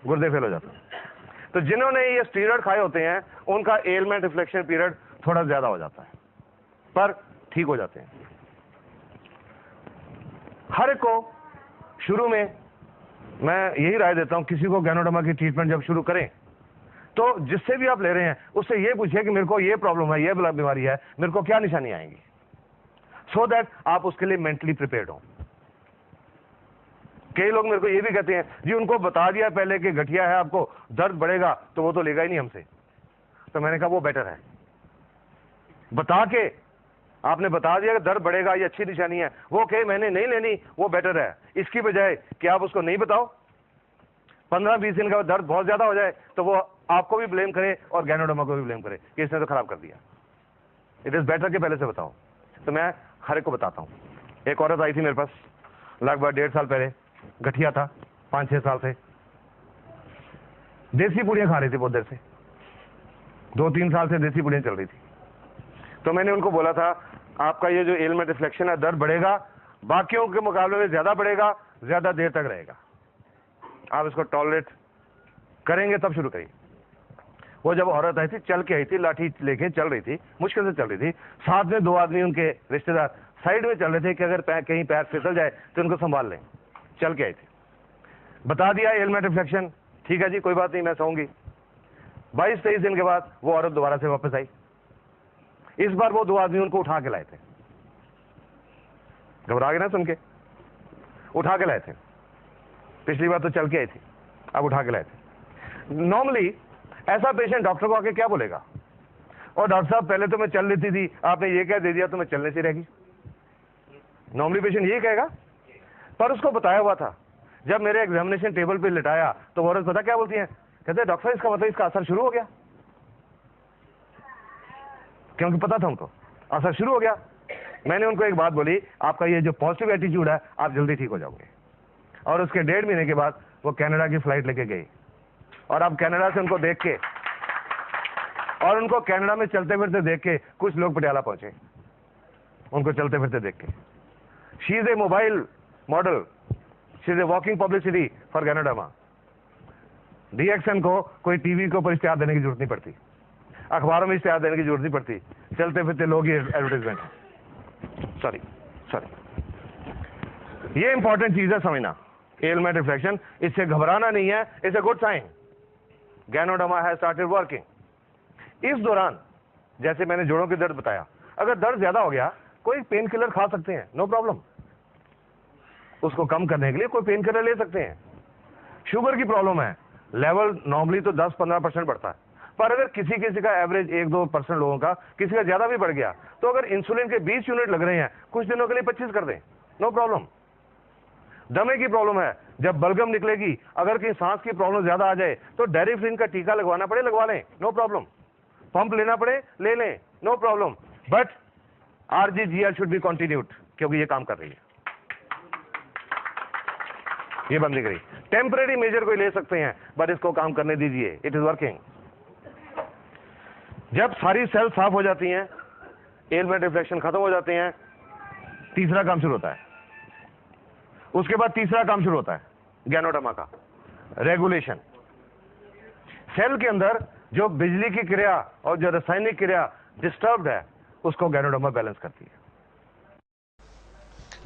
गुर्दे फेल हो जाते हैं। तो जिन्होंने ये स्टीरॉयड खाए होते हैं उनका एलमेंट रिफ्लेक्शन पीरियड थोड़ा ज्यादा हो जाता है, पर ठीक हो जाते हैं। हर एक को शुरू में मैं यही राय देता हूं, किसी को गैनोडर्मा की ट्रीटमेंट जब शुरू करें तो जिससे भी आप ले रहे हैं उससे ये पूछिए कि मेरे को ये प्रॉब्लम है, ये बीमारी है, मेरे को क्या निशानी आएंगी, सो दैट आप उसके लिए मेंटली प्रिपेयर्ड हो। कई लोग मेरे को ये भी कहते हैं जी उनको बता दिया पहले कि गठिया है, आपको दर्द बढ़ेगा, तो वो तो लेगा ही नहीं हमसे। तो मैंने कहा वो बेटर है, बता के आपने बता दिया कि दर्द बढ़ेगा, ये अच्छी निशानी है, वो कहे मैंने नहीं लेनी, वो बेटर है, इसकी बजाय कि आप उसको नहीं बताओ, 15-20 दिन का दर्द बहुत ज्यादा हो जाए तो वो आपको भी ब्लेम करे और गैनोडर्मा को भी ब्लेम करे कि इसने तो खराब कर दिया। इट इज बेटर कि पहले से बताओ। तो मैं हर एक को बताता हूं। एक औरत आई थी मेरे पास लगभग 1.5 साल पहले, गठिया था 5-6 साल से, देसी पुड़ियां खा रही थी बहुत देर से, 2-3 साल से देसी पुड़ियां चल रही थी। तो मैंने उनको बोला था आपका ये जो एलमेंट रिफ्लेक्शन है दर्द बढ़ेगा, बाकियों के मुकाबले में ज्यादा बढ़ेगा, ज्यादा देर तक रहेगा, आप इसको टॉलरेट करेंगे तब शुरू करिए। वो जब औरत आई थी, चल के आई थी, लाठी लेके चल रही थी, मुश्किल से चल रही थी, साथ में 2 आदमी उनके रिश्तेदार साइड में चल रहे थे कि अगर कहीं पैर फिसल जाए तो उनको संभाल लें। चल के आई थी, बता दिया एलमेंट रिफ्लेक्शन, ठीक है जी कोई बात नहीं मैं सोऊंगी। 22-23 दिन के बाद वो औरत दोबारा से वापस आई। इस बार वो 2 आदमी उनको उठा के लाए थे, घबरा गए ना सुन के, उठा के लाए थे। पिछली बार तो चल के आई थी, अब उठा के लाए थे। नॉर्मली ऐसा पेशेंट डॉक्टर को आके क्या बोलेगा, और डॉक्टर साहब पहले तो मैं चल लेती थी, आपने ये क्या दे दिया तो मैं चलने से रहेगी। नॉर्मली पेशेंट यही कहेगा, पर उसको बताया हुआ था। जब मेरे एग्जामिनेशन टेबल पे लिटाया तो औरत पता क्या बोलती है, कहते हैं डॉक्टर इसका मतलब इसका असर शुरू हो गया, क्योंकि पता था उनको असर शुरू हो गया। मैंने उनको एक बात बोली, आपका ये जो पॉजिटिव एटीट्यूड है आप जल्दी ठीक हो जाओगे। और उसके 1.5 महीने के बाद वो कनाडा की फ्लाइट लेके गई, और अब कनाडा से उनको देख के, और उनको कनाडा में चलते फिरते देख के कुछ लोग पटियाला पहुंचे, उनको चलते फिरते देख के। She is a mobile model, she is a walking publicity for ganoderma. DXN को कोई टीवी के ऊपर इश्तेहार देने की जरूरत नहीं पड़ती, अखबारों में इश्तेहार देने की जरूरत नहीं पड़ती, चलते फिरते लोग ही एडवर्टाइजमेंट है। सॉरी, ये इंपॉर्टेंट चीज है समझना, एलमेंट रिफ्लेक्शन, इससे घबराना नहीं है, it's a good sign. Ganoderma has started working. इस दौरान जैसे मैंने जोड़ों के दर्द बताया, अगर दर्द ज्यादा हो गया कोई पेन किलर खा सकते हैं, नो प्रॉब्लम, उसको कम करने के लिए कोई पेन किलर ले सकते हैं। शुगर की प्रॉब्लम है, लेवल नॉर्मली तो 10-15% बढ़ता है, पर अगर किसी का एवरेज 1-2% लोगों का, किसी का ज्यादा भी बढ़ गया, तो अगर इंसुलिन के 20 यूनिट लग रहे हैं, कुछ दिनों के लिए 25 कर दें, नो प्रॉब्लम। दमे की प्रॉब्लम है, जब बलगम निकलेगी, अगर कहीं सांस की प्रॉब्लम ज्यादा आ जाए तो डेरिफ्रिन का टीका लगवाना पड़े, लगवा लें, नो प्रॉब्लम। पंप लेना पड़े, ले लें, no problem. But RGGL should be continued, क्योंकि ये काम कर रही है, ये बंद नहीं करी। टेम्परेरी मेजर कोई ले सकते हैं, बट इसको काम करने दीजिए, इट इज वर्किंग। जब सारी सेल साफ हो जाती हैं, एलमेंट रिफ्लेक्शन खत्म हो जाते हैं, तीसरा काम शुरू होता है। उसके बाद तीसरा काम शुरू होता है गैनोडर्मा का, रेगुलेशन। सेल के अंदर जो बिजली की क्रिया और जो रासायनिक क्रिया डिस्टर्ब्ड है, उसको गैनोडर्मा बैलेंस करती है।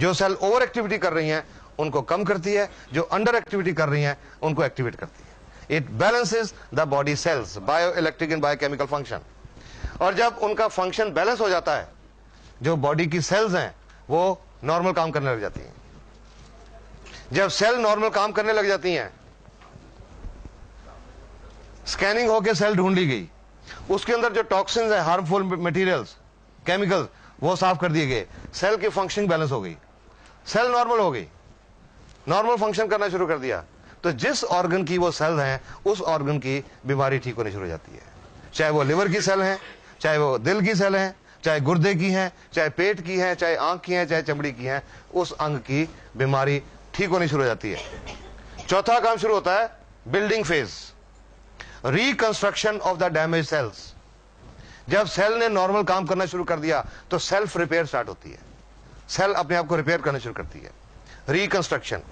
जो सेल ओवर एक्टिविटी कर रही हैं उनको कम करती है, जो अंडर एक्टिविटी कर रही हैं उनको एक्टिवेट करती है। It balances the body cells, bio electric and biochemical function. और जब उनका फंक्शन बैलेंस हो जाता है, जो बॉडी की सेल्स हैं वो नॉर्मल काम करने लग जाती हैं। जब सेल नॉर्मल काम करने लग जाती हैं, स्कैनिंग होकर सेल ढूंढ ली गई, उसके अंदर जो टॉक्सिन्स है, हार्मफुल मटेरियल्स, केमिकल्स, वो साफ कर दिए गए, सेल की फंक्शनिंग बैलेंस हो गई, सेल नॉर्मल हो गई, नॉर्मल फंक्शन करना शुरू कर दिया। तो जिस ऑर्गन की वो सेल हैं, उस ऑर्गन की बीमारी ठीक होनी शुरू हो जाती है। चाहे वो लिवर की सेल हैं, चाहे वो दिल की सेल हैं, चाहे गुर्दे की हैं, चाहे पेट की हैं, चाहे आंख की हैं, चाहे चमड़ी की हैं, उस अंग की बीमारी ठीक होनी शुरू हो जाती है। चौथा काम शुरू होता है building phase, reconstruction of the damage cells. जब सेल ने नॉर्मल काम करना शुरू कर दिया तो सेल्फ रिपेयर स्टार्ट होती है, सेल अपने आप को रिपेयर करना शुरू करती है, रिकंस्ट्रक्शन।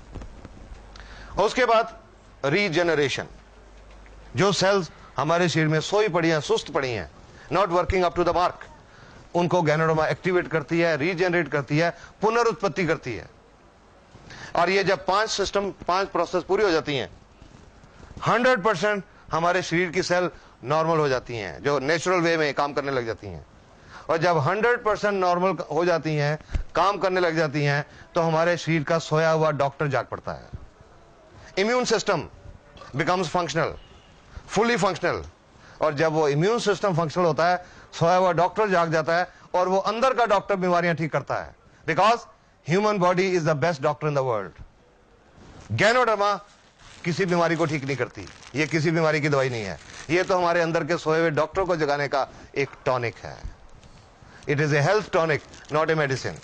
उसके बाद रीजेनरेशन, जो सेल्स हमारे शरीर में सोई पड़ी हैं, सुस्त पड़ी हैं, not working up to the mark, उनको गैनोडर्मा एक्टिवेट करती है, रीजेनरेट करती है, पुनरुत्पत्ति करती है। और ये जब 5 प्रोसेस पूरी हो जाती हैं, 100% हमारे शरीर की सेल नॉर्मल हो जाती हैं, जो नेचुरल वे में काम करने लग जाती हैं। और जब 100% नॉर्मल हो जाती हैं, काम करने लग जाती हैं, तो हमारे शरीर का सोया हुआ डॉक्टर जाग पड़ता है। Immune system becomes functional, fully functional. और जब वो इम्यून सिस्टम फंक्शनल होता है, सोया हुआ डॉक्टर जाग जाता है और वो अंदर का डॉक्टर बीमारियां ठीक करता है। Because human body is the best doctor in the world. Ganoderma किसी बीमारी को ठीक नहीं करती, ये किसी बीमारी की दवाई नहीं है, ये तो हमारे अंदर के सोए हुए डॉक्टर को जगाने का एक टॉनिक है। It is a health tonic, not a medicine.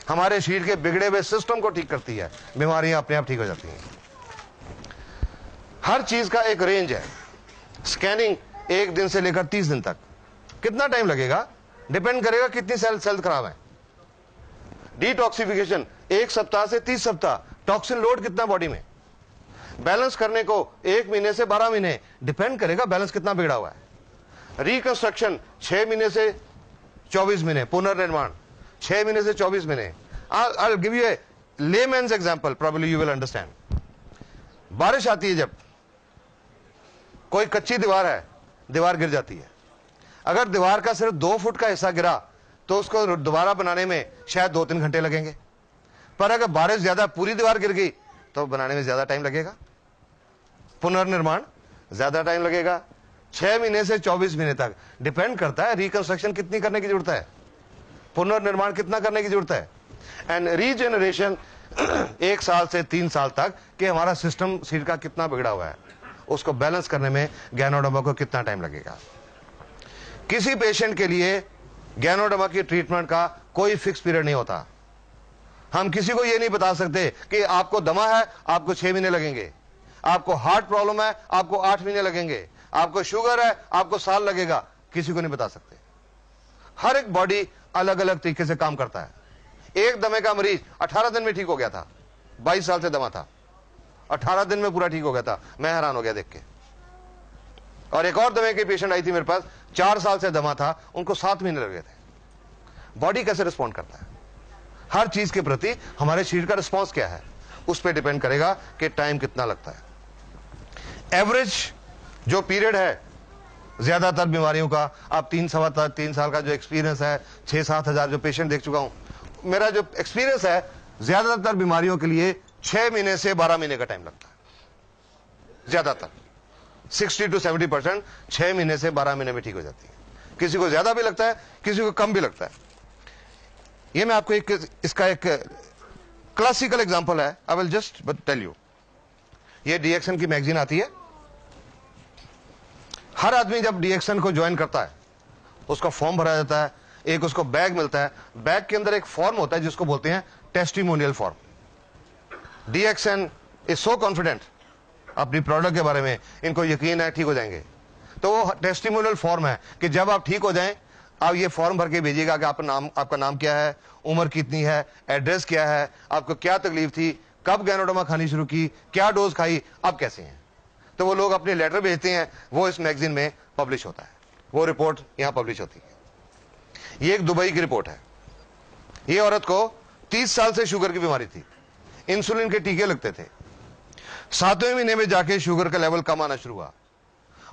हमारे शरीर के बिगड़े हुए सिस्टम को ठीक करती है, बीमारियां अपने आप ठीक हो जाती हैं। हर चीज का एक रेंज है। स्कैनिंग 1 दिन से लेकर 30 दिन तक। कितना टाइम लगेगा डिपेंड करेगा कितनी सेल खराब है। डिटॉक्सिफिकेशन 1 सप्ताह से 30 सप्ताह, टॉक्सिन लोड कितना बॉडी में, बैलेंस करने को 1 महीने से 12 महीने, डिपेंड करेगा बैलेंस कितना बिगड़ा हुआ है। रिकंस्ट्रक्शन 6 महीने से 24 महीने, पुनर्निर्माण 6 महीने से 24 महीने। I'll give you a layman's example, probably you will understand। बारिश आती है, जब कोई कच्ची दीवार है, दीवार गिर जाती है। अगर दीवार का सिर्फ 2 फुट का हिस्सा गिरा तो उसको दोबारा बनाने में शायद 2-3 घंटे लगेंगे। पर अगर बारिश ज्यादा, पूरी दीवार गिर गई तो बनाने में ज्यादा टाइम लगेगा, पुनर्निर्माण ज्यादा टाइम लगेगा। 6 महीने से 24 महीने तक डिपेंड करता है रिकंस्ट्रक्शन कितनी करने की जरूरत है, पुनर्निर्माण कितना करने की जरूरत है। एंड रीजेनरेशन 1 साल से 3 साल तक कि हमारा सिस्टम शरीर का कितना बिगड़ा हुआ है, उसको बैलेंस करने में गैनोडर्मा को कितना टाइम लगेगा। किसी पेशेंट के लिए गैनोडर्मा की ट्रीटमेंट का कोई फिक्स पीरियड नहीं होता। हम किसी को यह नहीं बता सकते कि आपको दमा है, आपको 6 महीने लगेंगे, आपको हार्ट प्रॉब्लम है, आपको 8 महीने लगेंगे, आपको शुगर है, आपको साल लगेगा, किसी को नहीं बता सकते। हर एक बॉडी अलग अलग तरीके से काम करता है। एक दमे का मरीज 18 दिन में ठीक हो गया था, 22 साल से दमा था, 18 दिन में पूरा ठीक हो गया था, मैं हैरान हो गया देख के। और एक और दमे की पेशेंट आई थी मेरे पास, 4 साल से दमा था, उनको 7 महीने लगे थे। बॉडी कैसे रिस्पॉन्ड करता है, हर चीज के प्रति हमारे शरीर का रिस्पॉन्स क्या है, उस पर डिपेंड करेगा कि टाइम कितना लगता है। एवरेज जो पीरियड है ज्यादातर बीमारियों का, आप 3 साल का जो एक्सपीरियंस है, 6-7 हजार जो पेशेंट देख चुका हूं, मेरा जो एक्सपीरियंस है, ज्यादातर बीमारियों के लिए 6 महीने से 12 महीने का टाइम लगता है। ज्यादातर 60 to 70% 6 महीने से 12 महीने में ठीक हो जाती है। किसी को ज्यादा भी लगता है, किसी को कम भी लगता है। ये मैं आपको इसका एक क्लासिकल एग्जांपल है, I will just tell you. ये डीएक्सन की मैगजीन आती है। हर आदमी जब डीएक्सन को ज्वाइन करता है, उसका फॉर्म भरा जाता है, एक उसको बैग मिलता है, बैग के अंदर एक फॉर्म होता है जिसको बोलते हैं testimonial form. DXN is so confident अपनी प्रोडक्ट के बारे में, इनको यकीन है ठीक हो जाएंगे, तो वो टेस्टिमोनियल फॉर्म है कि जब आप ठीक हो जाएं, आप ये फॉर्म भर के भेजिएगा कि आपका नाम क्या है, उम्र कितनी है, एड्रेस क्या है, आपको क्या तकलीफ थी, कब गैनोडर्मा खानी शुरू की, क्या डोज खाई, अब कैसे हैं। तो वो लोग अपने लेटर भेजते हैं, वो इस मैगजीन में पब्लिश होता है, वो रिपोर्ट यहां पब्लिश होती है। ये एक दुबई की रिपोर्ट है। ये औरत को 30 साल से शुगर की बीमारी थी, इंसुलिन के टीके लगते थे। 7वें महीने में जाके शुगर का लेवल कम आना शुरू हुआ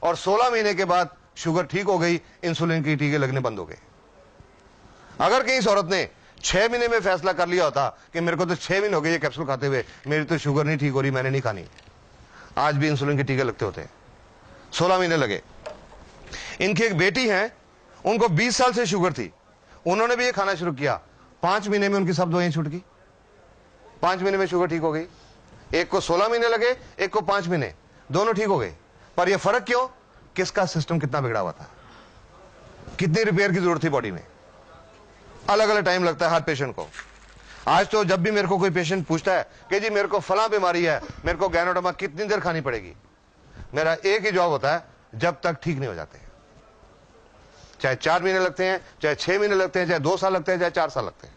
और 16 महीने के बाद शुगर ठीक हो गई, इंसुलिन के टीके लगने बंद हो गए। अगर कहीं इस औरत ने 6 महीने में फैसला कर लिया होता कि मेरे को तो 6 महीने हो गए ये कैप्सूल खाते हुए, मेरी तो शुगर नहीं ठीक हो रही, मैंने नहीं खानी, आज भी इंसुलिन के टीके लगते होते। 16 महीने लगे। इनकी एक बेटी है, उनको 20 साल से शुगर थी, उन्होंने भी ये खाना शुरू किया, 5 महीने में उनकी सब दवाइयां छूट गई, 5 महीने में शुगर ठीक हो गई। एक को 16 महीने लगे, एक को 5 महीने, दोनों ठीक हो गए। पर यह फर्क क्यों? किसका सिस्टम कितना बिगड़ा हुआ था, कितनी रिपेयर की जरूरत थी बॉडी में। अलग अलग टाइम लगता है हर पेशेंट को। आज तो जब भी मेरे को कोई पेशेंट पूछता है कि जी मेरे को फला बीमारी है, मेरे को गैनोडर्मा कितनी देर खानी पड़ेगी, मेरा एक ही जवाब होता है, जब तक ठीक नहीं हो जाते। चाहे 4 महीने लगते हैं, चाहे 6 महीने लगते हैं, चाहे 2 साल लगते हैं, चाहे 4 साल लगते हैं।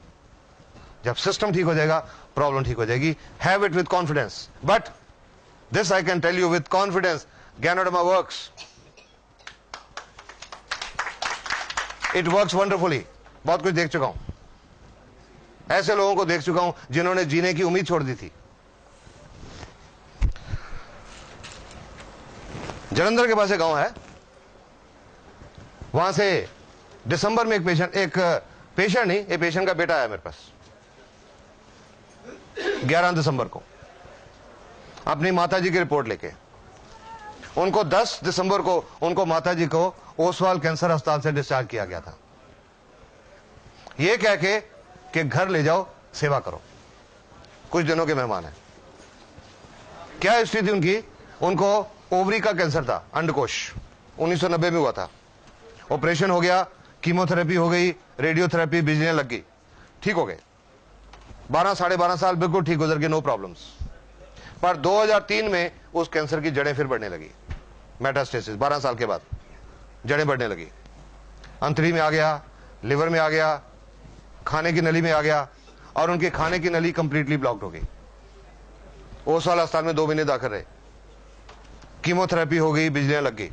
जब सिस्टम ठीक हो जाएगा, प्रॉब्लम ठीक हो जाएगी। Have it with confidence, but this I can tell you with confidence, Ganoderma works, it works wonderfully. बहुत कुछ देख चुका हूं, ऐसे लोगों को देख चुका हूं जिन्होंने जीने की उम्मीद छोड़ दी थी। जलंधर के पास एक गांव है, वहां से दिसंबर में एक पेशेंट नहीं, एक पेशेंट का बेटा आया मेरे पास 11 दिसंबर को अपनी माताजी की रिपोर्ट लेके। उनको 10 दिसंबर को उनको माताजी को ओसवाल कैंसर अस्पताल से डिस्चार्ज किया गया था, ये कह के कि घर ले जाओ, सेवा करो, कुछ दिनों के मेहमान हैं। क्या हिस्ट्री थी उनकी? उनको ओवरी का कैंसर था, अंडकोश, 1990 में हुआ था। ऑपरेशन हो गया, कीमोथेरेपी हो गई, रेडियोथेरेपी, बिजलियां लग गई, ठीक हो गए। 12 12.5 साल बिल्कुल ठीक गुजर गए, नो प्रॉब्लम्स। पर 2003 में उस कैंसर की जड़ें फिर बढ़ने लगी, मेटास्टेसिस। 12 साल के बाद जड़ें बढ़ने लगी, अंतड़ी में आ गया, लिवर में आ गया, खाने की नली में आ गया, और उनकी खाने की नली कंप्लीटली ब्लॉक्ड हो गई। ओसवाल अस्पताल में 2 महीने दाखिल रहे, कीमोथेरेपी हो गई, बिजलियां लग गई।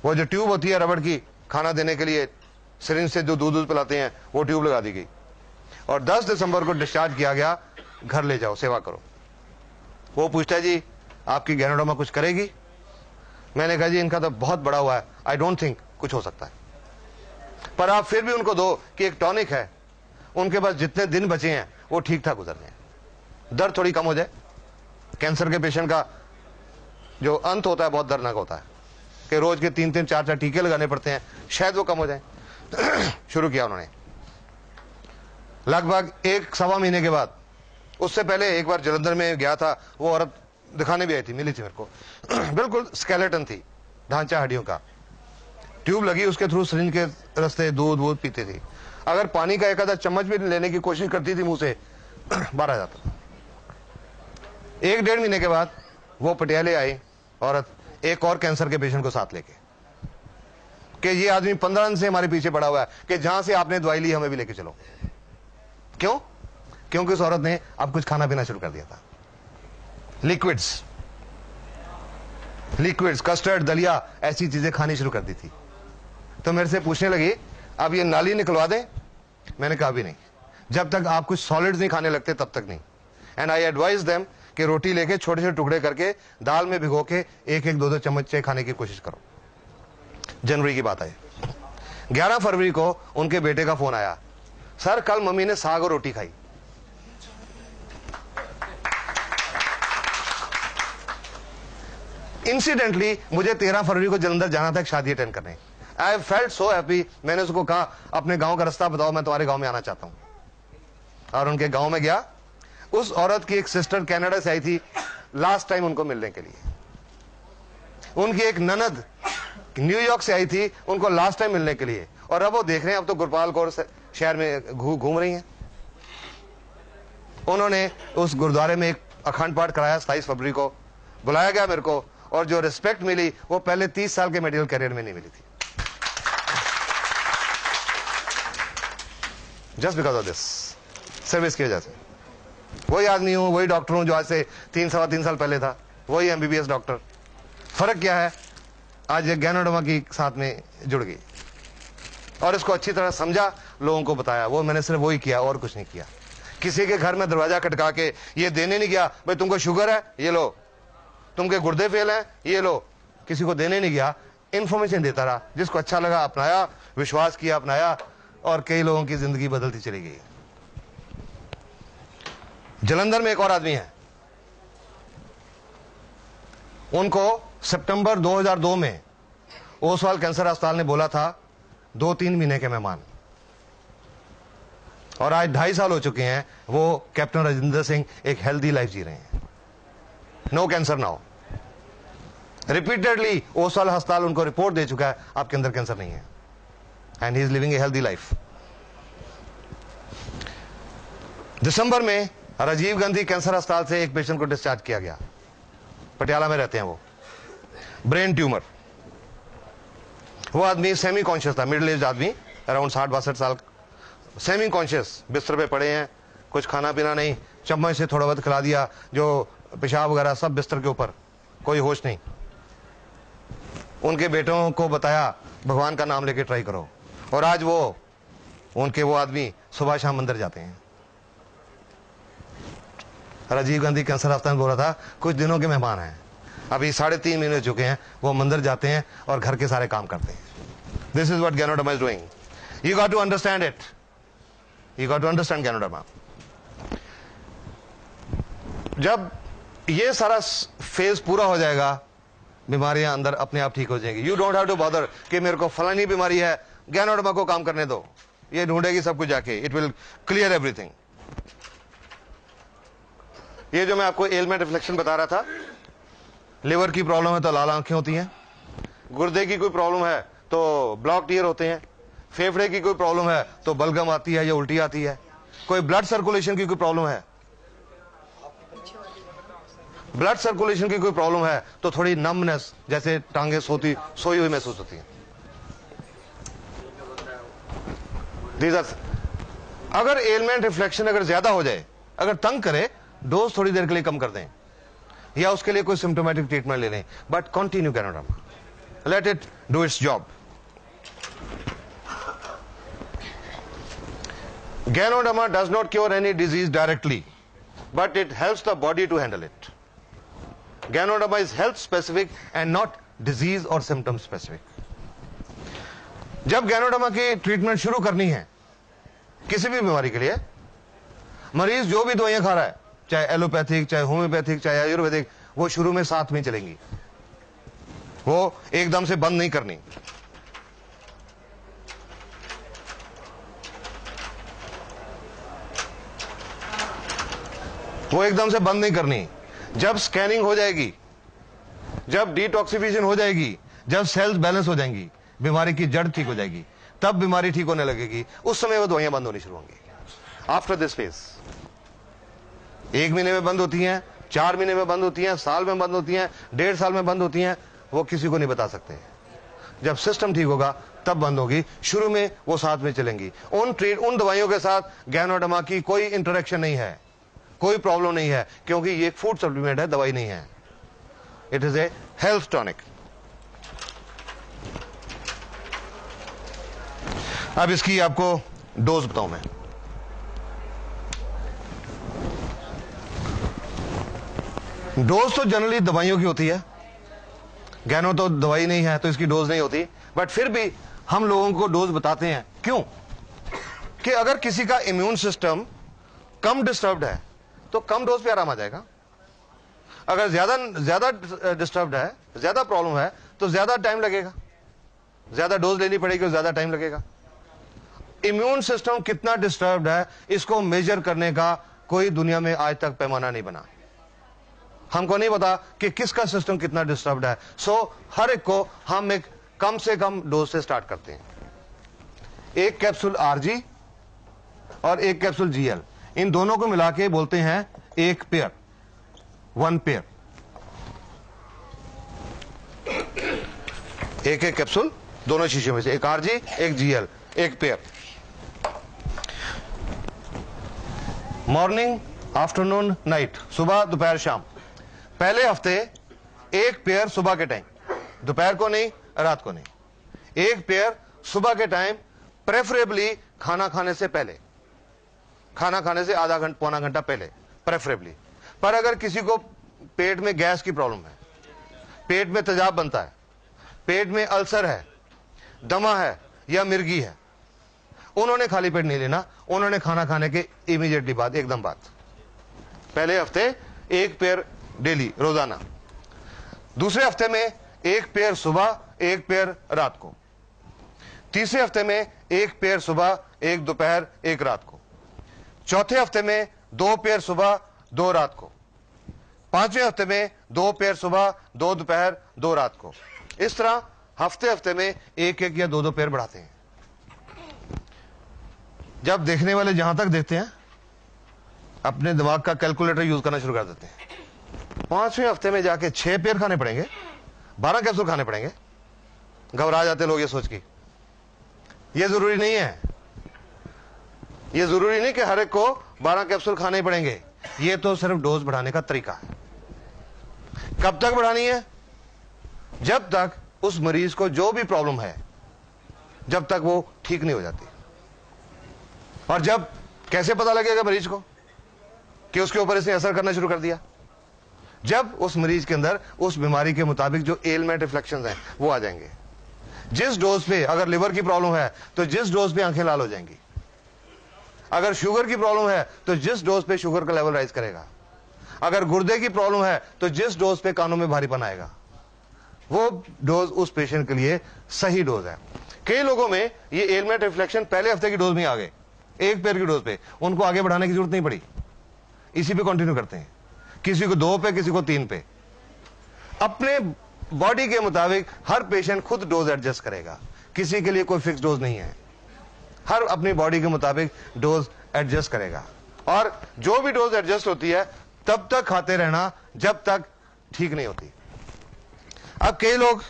वो जो ट्यूब होती है रबड़ की, खाना देने के लिए सिरिंज से जो दूध पिलाते हैं, वो ट्यूब लगा दी गई, और 10 दिसंबर को डिस्चार्ज किया गया, घर ले जाओ, सेवा करो। वो पूछता है जी आपकी गैनोडर्मा कुछ करेगी? मैंने कहा जी इनका तो बहुत बड़ा हुआ है, आई डोंट थिंक कुछ हो सकता है, पर आप फिर भी उनको दो कि एक टॉनिक है, उनके पास जितने दिन बचे हैं वो ठीक ठाक गुजर जाए, दर्द थोड़ी कम हो जाए। कैंसर के पेशेंट का जो अंत होता है बहुत दर्दनाक होता है कि रोज के 3-3 4-4 टीके लगाने पड़ते हैं, शायद वो कम हो जाए। शुरू किया उन्होंने लगभग 1-1.25 महीने के बाद। उससे पहले एक बार जलंधर में गया था, वो औरत दिखाने भी आई थी, मिली थी मेरे को। बिल्कुल स्केलेटन थी, ढांचा हड्डियों का, ट्यूब लगी, उसके थ्रू सिरिंज के रास्ते दूध पीती थी। अगर पानी का एक आधा चम्मच भी लेने की कोशिश करती थी मुंह से, बाहर आ जाता। 1-1.5 महीने के बाद वो पटियाले आई औरत, एक और कैंसर के पेशेंट को साथ लेके, कि ये आदमी 15 दिन से हमारे पीछे पड़ा हुआ है कि जहां से आपने दवाई ली हमें भी लेके चलो। क्यों? क्योंकि उस औरत ने अब कुछ खाना पीना शुरू कर दिया था, लिक्विड्स, कस्टर्ड, दलिया, ऐसी चीजें खानी शुरू कर दी थी। तो मेरे से पूछने लगी अब ये नाली निकलवा दें? मैंने कहा भी नहीं, जब तक आप कुछ सॉलिड्स नहीं खाने लगते तब तक नहीं। एंड आई एडवाइज देम कि रोटी लेके छोटे छोटे टुकड़े करके दाल में भिगो के 1-1, 2-2 चम्मच खाने की कोशिश करो। जनवरी की बात है, 11 फरवरी को उनके बेटे का फोन आया, सर कल मम्मी ने साग और रोटी खाई। इंसिडेंटली मुझे 13 फरवरी को जलंधर जाना था एक शादी अटेंड करने। I felt so happy. मैंने उसको कहा अपने गांव का रास्ता बताओ, मैं तुम्हारे गांव में आना चाहता हूं। और उनके गांव में गया। उस औरत की एक सिस्टर कनाडा से आई थी लास्ट टाइम उनको मिलने के लिए। उनकी एक ननद न्यूयॉर्क से आई थी उनको लास्ट टाइम मिलने के लिए। और अब वो देख रहे हैं, अब तो गुरपाल कौर शहर में घूम रही हैं। उन्होंने उस गुरुद्वारे में एक अखंड पाठ कराया। 27 फरवरी को बुलाया गया मेरे को, और जो रिस्पेक्ट मिली वो पहले 30 साल के मेडिकल करियर में नहीं मिली थी। Just because of this service की वजह से। वही आदमी हूं, वही डॉक्टर हूं जो आज से 3-3.25 साल पहले था, वही एमबीबीएस डॉक्टर। फर्क क्या है, आज ये गैनोडर्मा की साथ में जुड़ गई और इसको अच्छी तरह समझा, लोगों को बताया। वो मैंने सिर्फ वही किया और कुछ नहीं किया। किसी के घर में दरवाजा खटका के ये देने नहीं गया, भाई तुमको शुगर है ये लो, तुमके गुर्दे फेल हैं ये लो, किसी को देने नहीं गया। इंफॉर्मेशन देता रहा, जिसको अच्छा लगा अपनाया, विश्वास किया अपनाया, और कई लोगों की जिंदगी बदलती चली गई। जलंधर में एक और आदमी है, उनको सितंबर 2002 में ओसवाल कैंसर अस्पताल ने बोला था 2-3 महीने के मेहमान, और आज 2.5 साल हो चुके हैं। वो कैप्टन राजेंद्र सिंह एक हेल्दी लाइफ जी रहे हैं। No cancer now. Repeatedly Oswal अस्पताल उनको रिपोर्ट दे चुका है आपके अंदर कैंसर नहीं है, and he is living a healthy life. दिसंबर में राजीव गांधी कैंसर अस्पताल से एक पेशेंट को डिस्चार्ज किया गया, पटियाला में रहते हैं वो, ब्रेन ट्यूमर। वो आदमी सेमी कॉन्शियस था, मिडिल एज आदमी, अराउंड 60-62 साल, सेमी कॉन्शियस, बिस्तर पे पड़े हैं, कुछ खाना पीना नहीं, चम्मच से थोड़ा बहुत खिला दिया, जो पेशाब वगैरह सब बिस्तर के ऊपर, कोई होश नहीं। उनके बेटों को बताया भगवान का नाम लेके ट्राई करो, और आज वो आदमी सुबह शाम मंदिर जाते हैं। राजीव गांधी कैंसर अस्पताल में बोला था कुछ दिनों के मेहमान हैं, अभी 3.5 महीने हो चुके हैं, वो मंदिर जाते हैं और घर के सारे काम करते हैं। This is what Ganoderma is doing. You got to understand it, you got to understand Ganoderma. जब ये सारा फेज पूरा हो जाएगा, बीमारियां अंदर अपने आप ठीक हो जाएंगी। You don't have to bother कि मेरे को फलानी बीमारी है, गैनोडर्मा को काम करने दो, ये ढूंढेगी सब कुछ जाके, इट विल क्लियर एवरीथिंग। ये जो मैं आपको एलमेंट रिफ्लेक्शन बता रहा था, लिवर की प्रॉब्लम है तो लाल आंखें होती हैं, गुर्दे की कोई प्रॉब्लम है तो ब्लॉक ईयर होते हैं, फेफड़े की कोई प्रॉब्लम है तो बलगम आती है या उल्टी आती है, कोई ब्लड सर्कुलेशन की कोई प्रॉब्लम है, ब्लड सर्कुलेशन की कोई प्रॉब्लम है तो थोड़ी नमनेस, जैसे टांगे सोई हुई महसूस होती है। अगर एलमेंट रिफ्लेक्शन अगर ज्यादा हो जाए, अगर तंग करे, डोज थोड़ी देर के लिए कम कर दें या उसके लिए कोई सिम्टोमेटिक ट्रीटमेंट ले लें, but continue ganoderma, let it do it's job. Ganoderma does not cure any disease directly, but it helps the body to handle it. Ganoderma is health specific and not disease or symptom specific. जब ganoderma की treatment शुरू करनी है किसी भी बीमारी के लिए, मरीज जो भी दवाइयां खा रहा है, चाहे एलोपैथिक, चाहे होम्योपैथिक, चाहे आयुर्वेदिक, वो शुरू में साथ में चलेंगी, वो एकदम से बंद नहीं करनी। वो एकदम से बंद नहीं करनी। जब स्कैनिंग हो जाएगी, जब डिटॉक्सिफिकेशन हो जाएगी, जब सेल्स बैलेंस हो जाएंगी, बीमारी की जड़ ठीक हो जाएगी, तब बीमारी ठीक होने लगेगी, उस समय वो दवाइयां बंद होनी शुरू होंगी। आफ्टर दिस फेज 1 महीने में बंद होती हैं, 4 महीने में बंद होती हैं, साल में बंद होती हैं, 1.5 साल में बंद होती हैं, वो किसी को नहीं बता सकते। जब सिस्टम ठीक होगा तब बंद होगी, शुरू में वो साथ में चलेंगी। उन दवाइयों के साथ गैनोडर्मा की कोई इंटरेक्शन नहीं है, कोई प्रॉब्लम नहीं है, क्योंकि ये एक फूड सप्लीमेंट है, दवाई नहीं है। It is a health tonic. अब इसकी आपको डोज बताऊं मैं। डोज तो जनरली दवाइयों की होती है, गैनो तो दवाई नहीं है तो इसकी डोज नहीं होती, बट फिर भी हम लोगों को डोज बताते हैं। क्यों? कि अगर किसी का इम्यून सिस्टम कम डिस्टर्ब्ड है तो कम डोज पे आराम आ जाएगा, अगर ज्यादा डिस्टर्ब्ड है, ज्यादा प्रॉब्लम है, तो ज्यादा टाइम लगेगा, ज्यादा डोज लेनी पड़ेगी और ज्यादा टाइम लगेगा। इम्यून सिस्टम कितना डिस्टर्ब्ड है, इसको मेजर करने का कोई दुनिया में आज तक पैमाना नहीं बना। हमको नहीं पता कि किसका सिस्टम कितना डिस्टर्ब्ड है, सो हर एक को हम एक कम से कम डोज से स्टार्ट करते हैं। 1 कैप्सूल आरजी और 1 कैप्सूल जीएल, इन दोनों को मिला के बोलते हैं 1 पेयर, 1 पेयर। 1 कैप्सूल दोनों शीशे में से, 1 RG 1 GL, 1 pair. Morning, afternoon, night, सुबह दोपहर शाम। पहले हफ्ते 1 पेयर सुबह के टाइम, दोपहर को नहीं, रात को नहीं। 1 पेयर सुबह के टाइम, प्रेफरेबली खाना खाने से पहले, खाना खाने से आधा घंटा पौना घंटा पहले प्रेफरेबली। पर अगर किसी को पेट में गैस की प्रॉब्लम है, पेट में तेजाब बनता है, पेट में अल्सर है, दमा है या मिर्गी है, उन्होंने खाली पेट नहीं लेना, उन्होंने खाना खाने के इमीडिएटली बाद, एकदम बाद। पहले हफ्ते 1 पेयर डेली, रोजाना। दूसरे हफ्ते में 1 पेयर सुबह, 1 पेयर रात को। तीसरे हफ्ते में 1 पेयर सुबह, 1 दोपहर, 1 रात को। चौथे हफ्ते में 2 पेयर सुबह, 2 रात को। 5वें हफ्ते में 2 पेयर सुबह, 2 दोपहर, 2 रात को। इस तरह हफ्ते हफ्ते में 1 या 2 पेयर बढ़ाते हैं। जब देखने वाले जहां तक देखते हैं अपने दिमाग का कैलकुलेटर यूज करना शुरू कर देते हैं। 5वें हफ्ते में जाके 6 पेयर खाने पड़ेंगे, 12 कैप्सूल खाने पड़ेंगे। घबरा जाते लोग ये सोच के। ये जरूरी नहीं है, ये जरूरी नहीं कि हर एक को 12 कैप्सूल खाने ही पड़ेंगे। ये तो सिर्फ डोज बढ़ाने का तरीका है। कब तक बढ़ानी है? जब तक उस मरीज को जो भी प्रॉब्लम है, जब तक वो ठीक नहीं हो जाती। और जब कैसे पता लगेगा मरीज को कि उसके ऊपर इसने असर करना शुरू कर दिया? जब उस मरीज के अंदर उस बीमारी के मुताबिक जो एलमेंट रिफ्लेक्शंस हैं वो आ जाएंगे। जिस डोज पे, अगर लिवर की प्रॉब्लम है तो जिस डोज पे आंखें लाल हो जाएंगी। अगर शुगर की प्रॉब्लम है तो जिस डोज पे शुगर का लेवल राइज करेगा। अगर गुर्दे की प्रॉब्लम है तो जिस डोज पे कानों में भारीपन आएगा, वो डोज उस पेशेंट के लिए सही डोज है। कई लोगों में ये एलमेंट रिफ्लेक्शन पहले हफ्ते की डोज में आ गए, 1 पेयर की डोज पे, उनको आगे बढ़ाने की जरूरत नहीं पड़ी, इसी पे कंटिन्यू करते हैं। किसी को 2 पे, किसी को 3 पे। अपने बॉडी के मुताबिक हर पेशेंट खुद डोज एडजस्ट करेगा, किसी के लिए कोई फिक्स डोज नहीं है। हर अपनी बॉडी के मुताबिक डोज एडजस्ट करेगा, और जो भी डोज एडजस्ट होती है तब तक खाते रहना जब तक ठीक नहीं होती। अब कई लोग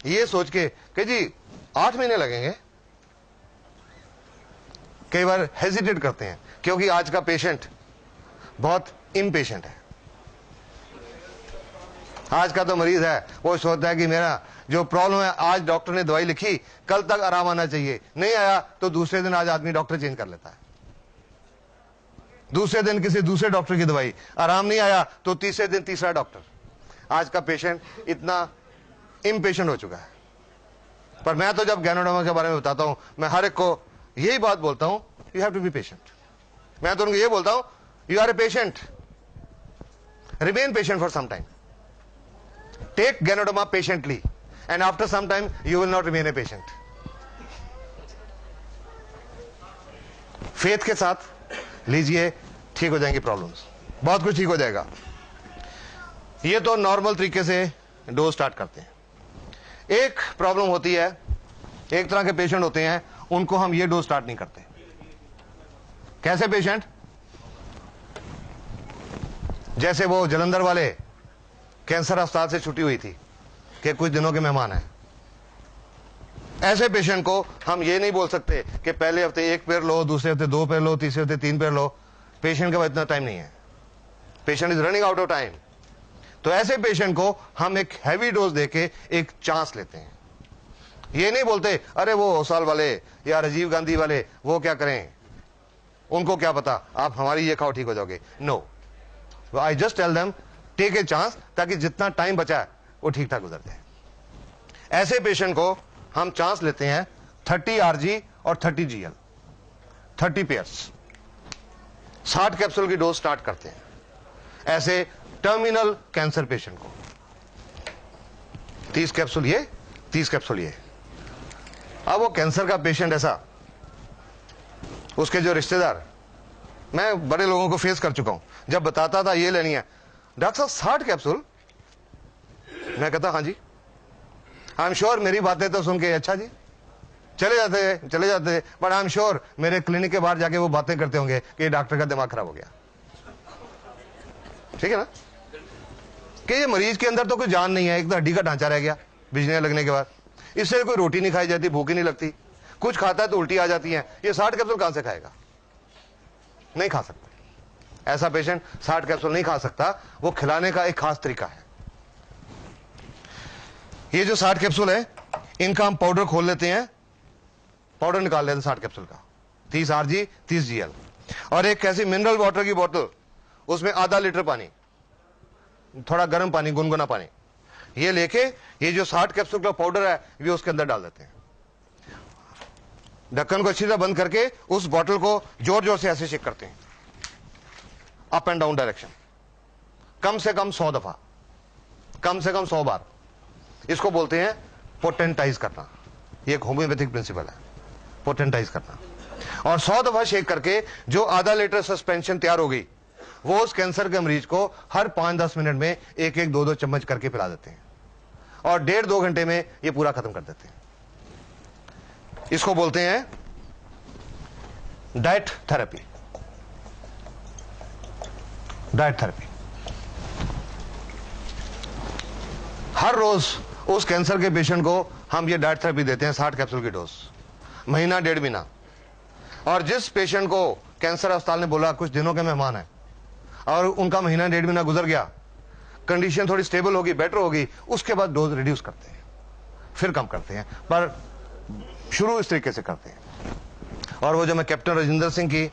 ये सोच के कि जी 8 महीने लगेंगे, कई बार हेजिटेट करते हैं, क्योंकि आज का पेशेंट बहुत इम्पेशेंट है। आज का तो मरीज है, वो सोचता है कि मेरा जो प्रॉब्लम है, आज डॉक्टर ने दवाई लिखी, कल तक आराम आना चाहिए, नहीं आया तो दूसरे दिन आज आदमी डॉक्टर चेंज कर लेता है। दूसरे दिन किसी दूसरे डॉक्टर की दवाई, आराम नहीं आया तो तीसरे दिन तीसरा डॉक्टर। आज का पेशेंट इतना इम्पेशेंट हो चुका है। पर मैं तो जब गैनोडर्मा के बारे में बताता हूं, मैं हर एक को यही बात बोलता हूं, you have to be patient. मैं तो उनको ये बोलता हूं, you are a patient, remain patient for some time, take Ganoderma patiently, and after some time you will not remain a patient. Faith के साथ लीजिए, ठीक हो जाएंगी प्रॉब्लम्स, बहुत कुछ ठीक हो जाएगा। ये तो नॉर्मल तरीके से डोज स्टार्ट करते हैं। एक प्रॉब्लम होती है, एक तरह के पेशेंट होते हैं, उनको हम ये डोज स्टार्ट नहीं करते। कैसे पेशेंट? जैसे वो जलंधर वाले कैंसर अस्पताल से छुट्टी हुई थी कि कुछ दिनों के मेहमान हैं। ऐसे पेशेंट को हम ये नहीं बोल सकते कि पहले हफ्ते 1 पेयर लो, दूसरे हफ्ते 2 पेयर लो, तीसरे हफ्ते 3 पेयर लो। पेशेंट के पास इतना टाइम नहीं है, patient is running out of time. तो ऐसे पेशेंट को हम एक हैवी डोज देके एक चांस लेते हैं। ये नहीं बोलते अरे वो ओसाल वाले या राजीव गांधी वाले वो क्या करें, उनको क्या पता, आप हमारी ये खाओ ठीक हो जाओगे। No, I just tell them take a chance, ताकि जितना टाइम बचा है वो ठीक ठाक गुजर जाए। ऐसे पेशेंट को हम चांस लेते हैं 30 RG और 30 GL, 30 पेयर्स, 60 कैप्सूल की डोज स्टार्ट करते हैं ऐसे टर्मिनल कैंसर पेशेंट को। 30 कैप्सूल ये, 30 कैप्सूल ये। अब वो कैंसर का पेशेंट ऐसा, उसके जो रिश्तेदार, मैं बड़े लोगों को फेस कर चुका हूं, जब बताता था ये लेनी है, डॉक्टर साहब 60 कैप्सूल, मैं कहता हाँ जी, आई एम श्योर मेरी बातें तो सुन के अच्छा जी चले जाते, बट आई एम श्योर मेरे क्लिनिक के बाहर जाके वो बातें करते होंगे कि डॉक्टर का दिमाग खराब हो गया। ठीक है ना, कि ये मरीज के अंदर तो कोई जान नहीं है, एक तो हड्डी का ढांचा रह गया बिजली लगने के बाद, इससे कोई रोटी नहीं खाई जाती, भूख ही नहीं लगती, कुछ खाता है तो उल्टी आ जाती है, ये 60 कैप्सूल कहां से खाएगा? नहीं खा सकता। ऐसा पेशेंट 60 कैप्सूल नहीं खा सकता, वो खिलाने का एक खास तरीका है। ये जो 60 कैप्सूल है, इनका हम पाउडर खोल लेते हैं, पाउडर निकाल लेते हैं 60 कैप्सूल का, 30 RG 30 GL, और एक ऐसी मिनरल वाटर की बोतल, उसमें आधा लीटर पानी, थोड़ा गर्म पानी, गुनगुना पानी, ये लेके ये जो 60 कैप्सूल का पाउडर है ये उसके अंदर डाल देते हैं। ढक्कन को अच्छी तरह बंद करके उस बोतल को जोर जोर से ऐसे शेक करते हैं, अप एंड डाउन डायरेक्शन, कम से कम 100 दफा, कम से कम 100 बार। इसको बोलते हैं पोटेंटाइज करना। ये एक होम्योपैथिक प्रिंसिपल है, पोटेंटाइज करना। और 100 दफा शेक करके जो आधा लीटर सस्पेंशन तैयार हो गई, वो उस कैंसर के मरीज को हर 5-10 मिनट में 1-2 चम्मच करके पिला देते हैं, और 1.5-2 घंटे में ये पूरा खत्म कर देते हैं। इसको बोलते हैं डाइट थेरेपी। Diet therapy. हर रोज उस कैंसर के पेशेंट को हम ये डाइट थेरेपी देते हैं, 60 कैप्सूल की डोज, महीना 1.5 महीना। और जिस पेशेंट को कैंसर अस्पताल ने बोला कुछ दिनों के मेहमान है और उनका महीना 1.5 महीना गुजर गया, कंडीशन थोड़ी स्टेबल होगी, बेटर होगी, उसके बाद डोज रिड्यूस करते हैं, फिर कम करते हैं, पर शुरू इस तरीके से करते हैं। और वो जो मैं कैप्टन राजेंद्र सिंह की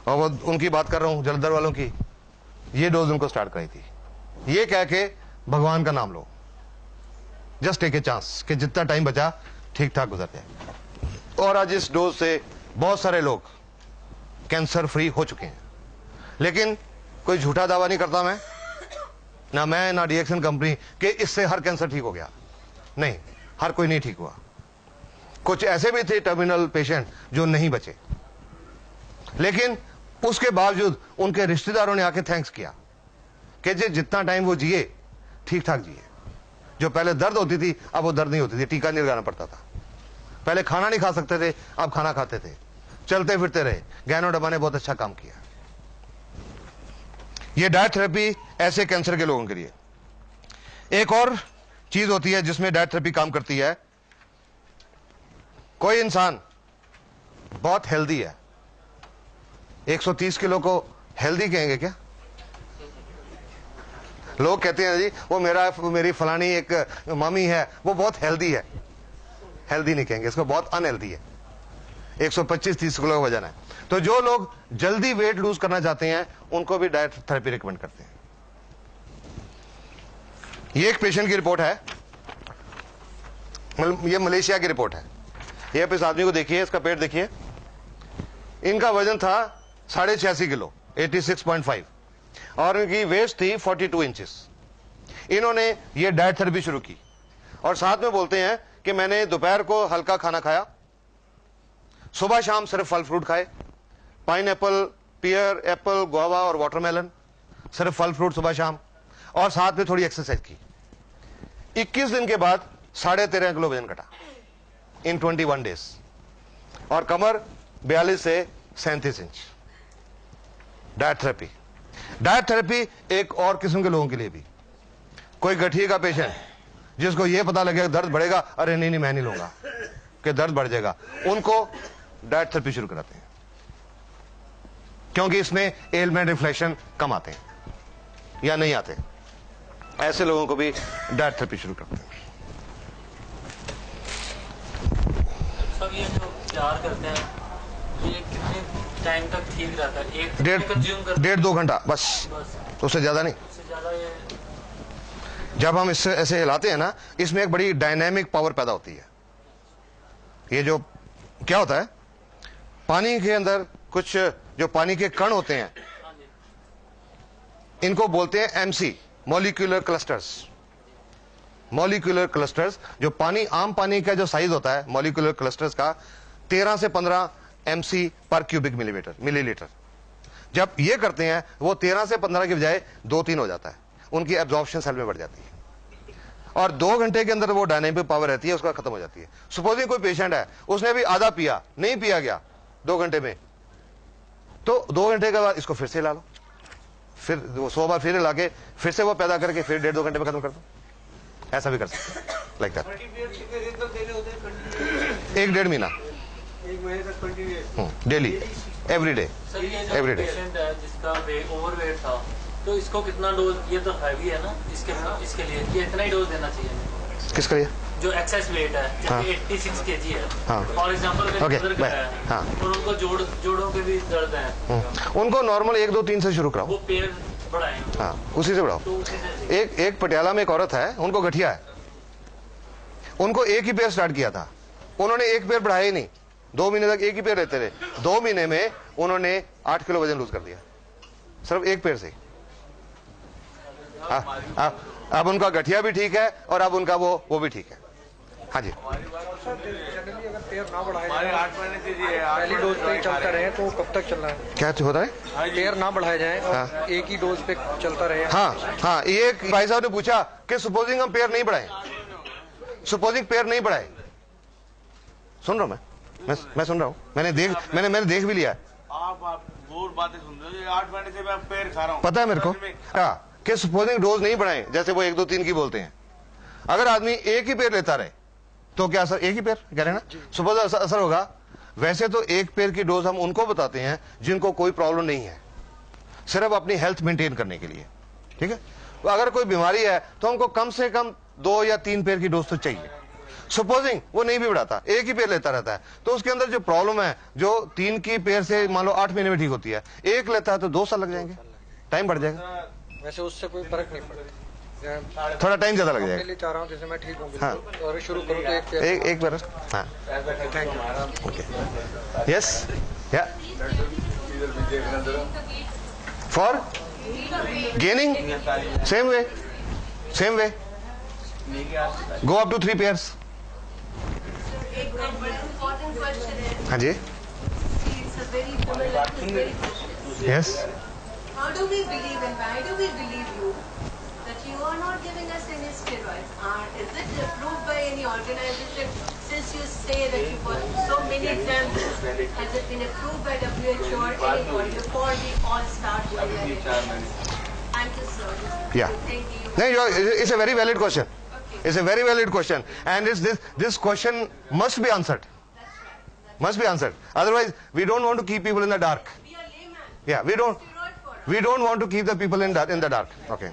और वो उनकी बात कर रहा हूं, जलंधर वालों की, ये डोज उनको स्टार्ट कराई थी, ये कह के भगवान का नाम लो, जस्ट टेक ए चांस कि जितना टाइम बचा ठीक ठाक गुजर जाए। और आज इस डोज से बहुत सारे लोग कैंसर फ्री हो चुके हैं। लेकिन कोई झूठा दावा नहीं करता मैं ना डीएक्सन कंपनी कि इससे हर कैंसर ठीक हो गया। नहीं, हर कोई नहीं ठीक हुआ। कुछ ऐसे भी थे टर्मिनल पेशेंट जो नहीं बचे, लेकिन उसके बावजूद उनके रिश्तेदारों ने आके थैंक्स किया कि जितना टाइम वो जिए ठीक ठाक जिए। जो पहले दर्द होती थी अब वो दर्द नहीं होती थी, टीका नहीं लगाना पड़ता था। पहले खाना नहीं खा सकते थे, अब खाना खाते थे, चलते फिरते रहे। गैनो डब्बा ने बहुत अच्छा काम किया। ये डाइट थेरेपी ऐसे कैंसर के लोगों के लिए। एक और चीज होती है जिसमें डाइट थेरेपी काम करती है। कोई इंसान बहुत हेल्दी है, 130 किलो को हेल्दी कहेंगे क्या? लोग कहते हैं जी वो मेरी फलानी एक मामी है, वो बहुत हेल्दी है। हेल्दी नहीं कहेंगे इसको, बहुत अनहेल्दी है। 125-30 किलो का वजन है। तो जो लोग जल्दी वेट लूज करना चाहते हैं उनको भी डाइट थेरेपी रिकमेंड करते हैं। ये एक पेशेंट की रिपोर्ट है, ये मलेशिया की रिपोर्ट है। ये आप इस आदमी को देखिए, इसका पेट देखिए। इनका वजन था 86.5 किलो, 86.5, और इनकी वेस्ट थी 42 इंचेस। इन्होंने ये डाइट थेरेपी शुरू की और साथ में बोलते हैं कि मैंने दोपहर को हल्का खाना खाया, सुबह शाम सिर्फ फल फ्रूट खाए, पाइनएप्पल, पियर, एप्पल, गुआवा और वाटरमेलन, सिर्फ फल फ्रूट सुबह शाम, और साथ में थोड़ी एक्सरसाइज की। 21 दिन के बाद 13.5 किलो वजन घटा इन 21 डेज, और कमर 42 से 37 inch. Diet therapy. Diet therapy एक और किस्म के लोगों के लिए भी। कोई गठिए का पेशेंट जिसको यह पता लगेगा दर्द बढ़ेगा, अरे नहीं मैं नहीं लूंगा कि दर्द बढ़ जाएगा, उनको डाइट थेरेपी शुरू कराते हैं, क्योंकि इसमें एलमेंट रिफ्लेक्शन कम आते हैं या नहीं आते। ऐसे लोगों को भी डाइट थेरेपी शुरू करते हैं। सब ये जो प्यार करते हैं ये कितने टाइम तक ठीक रहता है? 1.5-2 घंटा बस, उससे ज्यादा नहीं। उससे ज्यादा ये जब हम इससे ऐसे हिलाते हैं ना, इसमें एक बड़ी डायनेमिक पावर पैदा होती है। ये जो क्या होता है, पानी के अंदर कुछ जो पानी के कण होते हैं, इनको बोलते हैं MC, molecular clusters. Molecular clusters, जो पानी, आम पानी का जो साइज होता है मॉलिक्यूलर क्लस्टर्स का 13 से 15 एमसी पर क्यूबिक मिलीलीटर। जब ये करते हैं वो 13 से 15 के बजाय 2-3 हो जाता है, उनकी एब्जॉर्प्शन सेल में बढ़ जाती है, और 2 घंटे के अंदर वो डायनेमिक पावर रहती है उसका खत्म हो जाती है। सपोजिंग कोई पेशेंट है, उसने भी आधा पिया, नहीं पिया गया 2 घंटे में, तो 2 घंटे के बाद इसको फिर से हिला लो, फिर 100 बार फिर हिला के फिर से वो पैदा करके फिर 1.5-2 घंटे में खत्म कर दो। ऐसा भी कर सकते हैं, लाइक दैट। 1-1.5 महीना डेली, एवरी डे। सर ये जो Every day. पेशेंट है जिसका ओवरवेट था, तो इसको कितना डोज, ये तो हैवी है ना, इसके लिए ये इतना ही डोज देना चाहिए? किसका लिए? जो एक्सेस वेट है, हाँ। जैसे 86 kg है, हाँ। फॉर एग्जांपल Okay, अगर bye. हाँ। और उनको जोड़ों के भी दर्द है, उनको नॉर्मल 1, 2, 3 से शुरू कराओ। वो पैर बढ़ाएं, हाँ, उसी से बढ़ाओ। तो उसी से एक पटियाला में एक औरत है, उनको गठिया है, उनको एक ही पैर स्टार्ट किया था, उन्होंने एक पैर बढ़ाया ही नहीं, 2 महीने तक एक ही पैर रहते रहे। 2 महीने में उन्होंने 8 किलो वजन लूज कर दिया, सिर्फ एक पैर से। अब उनका गठिया भी ठीक है और अब उनका वो भी ठीक है। हाँ जी, अगर पेयर ना बढ़ाए पहली डोज पे ही चलता रहे तो कब तक चलना है? क्या होता है? पेयर ना बढ़ाए जाए और हाँ। एक ही डोज पे चलता रहे। हाँ, ये भाई साहब ने पूछा कि सपोजिंग हम पेयर नहीं बढ़ाए, सपोजिंग पेयर नहीं बढ़ाए, सुन रहा हूं मैं सुन रहा हूं, मैंने देख भी लिया है। आप और बातें सुन रहे हो, 8 महीने से मैं पैर खा रहा हूँ। पता है मेरे को कि सपोजिंग डोज नहीं बढ़ाए, जैसे वो 1 2 3 की बोलते हैं, अगर आदमी एक ही पेड़ लेता रहे तो क्या असर, एक ही पेड़ कह रहे हैं ना, सपोज असर होगा। वैसे तो एक पेड़ की डोज हम उनको बताते हैं जिनको कोई प्रॉब्लम नहीं है, सिर्फ अपनी हेल्थ मेंटेन करने के लिए, ठीक है। तो अगर कोई बीमारी है तो हमको कम से कम 2 या 3 पेड़ की डोज तो चाहिए। सपोजिंग वो नहीं भी बढ़ाता, एक ही पेड़ लेता रहता है, तो उसके अंदर जो प्रॉब्लम है, जो 3 की पेड़ से मान लो 8 महीने में ठीक होती है, एक लेता है तो 2 साल लग जाएंगे, टाइम बढ़ जाएगा। वैसे उससे कोई फर्क नहीं पड़ता, थोड़ा टाइम ज्यादा लग जाएगा। चाह रहा हूँ जैसे मैं ठीक हूँ हाँ। और शुरू करूँ तो एक बार हाँ, okay, yes, yeah for gaining same way go up to 3 pairs. एक बड़ा इम्पोर्टेंट क्वेश्चन है। हाँ जी, It's a very similar, it's very question. Yes. How do we believe and why do we believe you that you are not giving us any steroids? Is it approved by any organization? Since you say that you got so many exams, has it been approved by WHO or anybody before we all start doing it? Thank you, sir. Yeah. Thank you. No, it's a very valid question. It's a very valid question, and this question must be answered. Must be answered. Otherwise, we don't want to keep people in the dark. We are layman. Yeah, we don't. Steroid for us. We don't want to keep the people in the dark. Okay.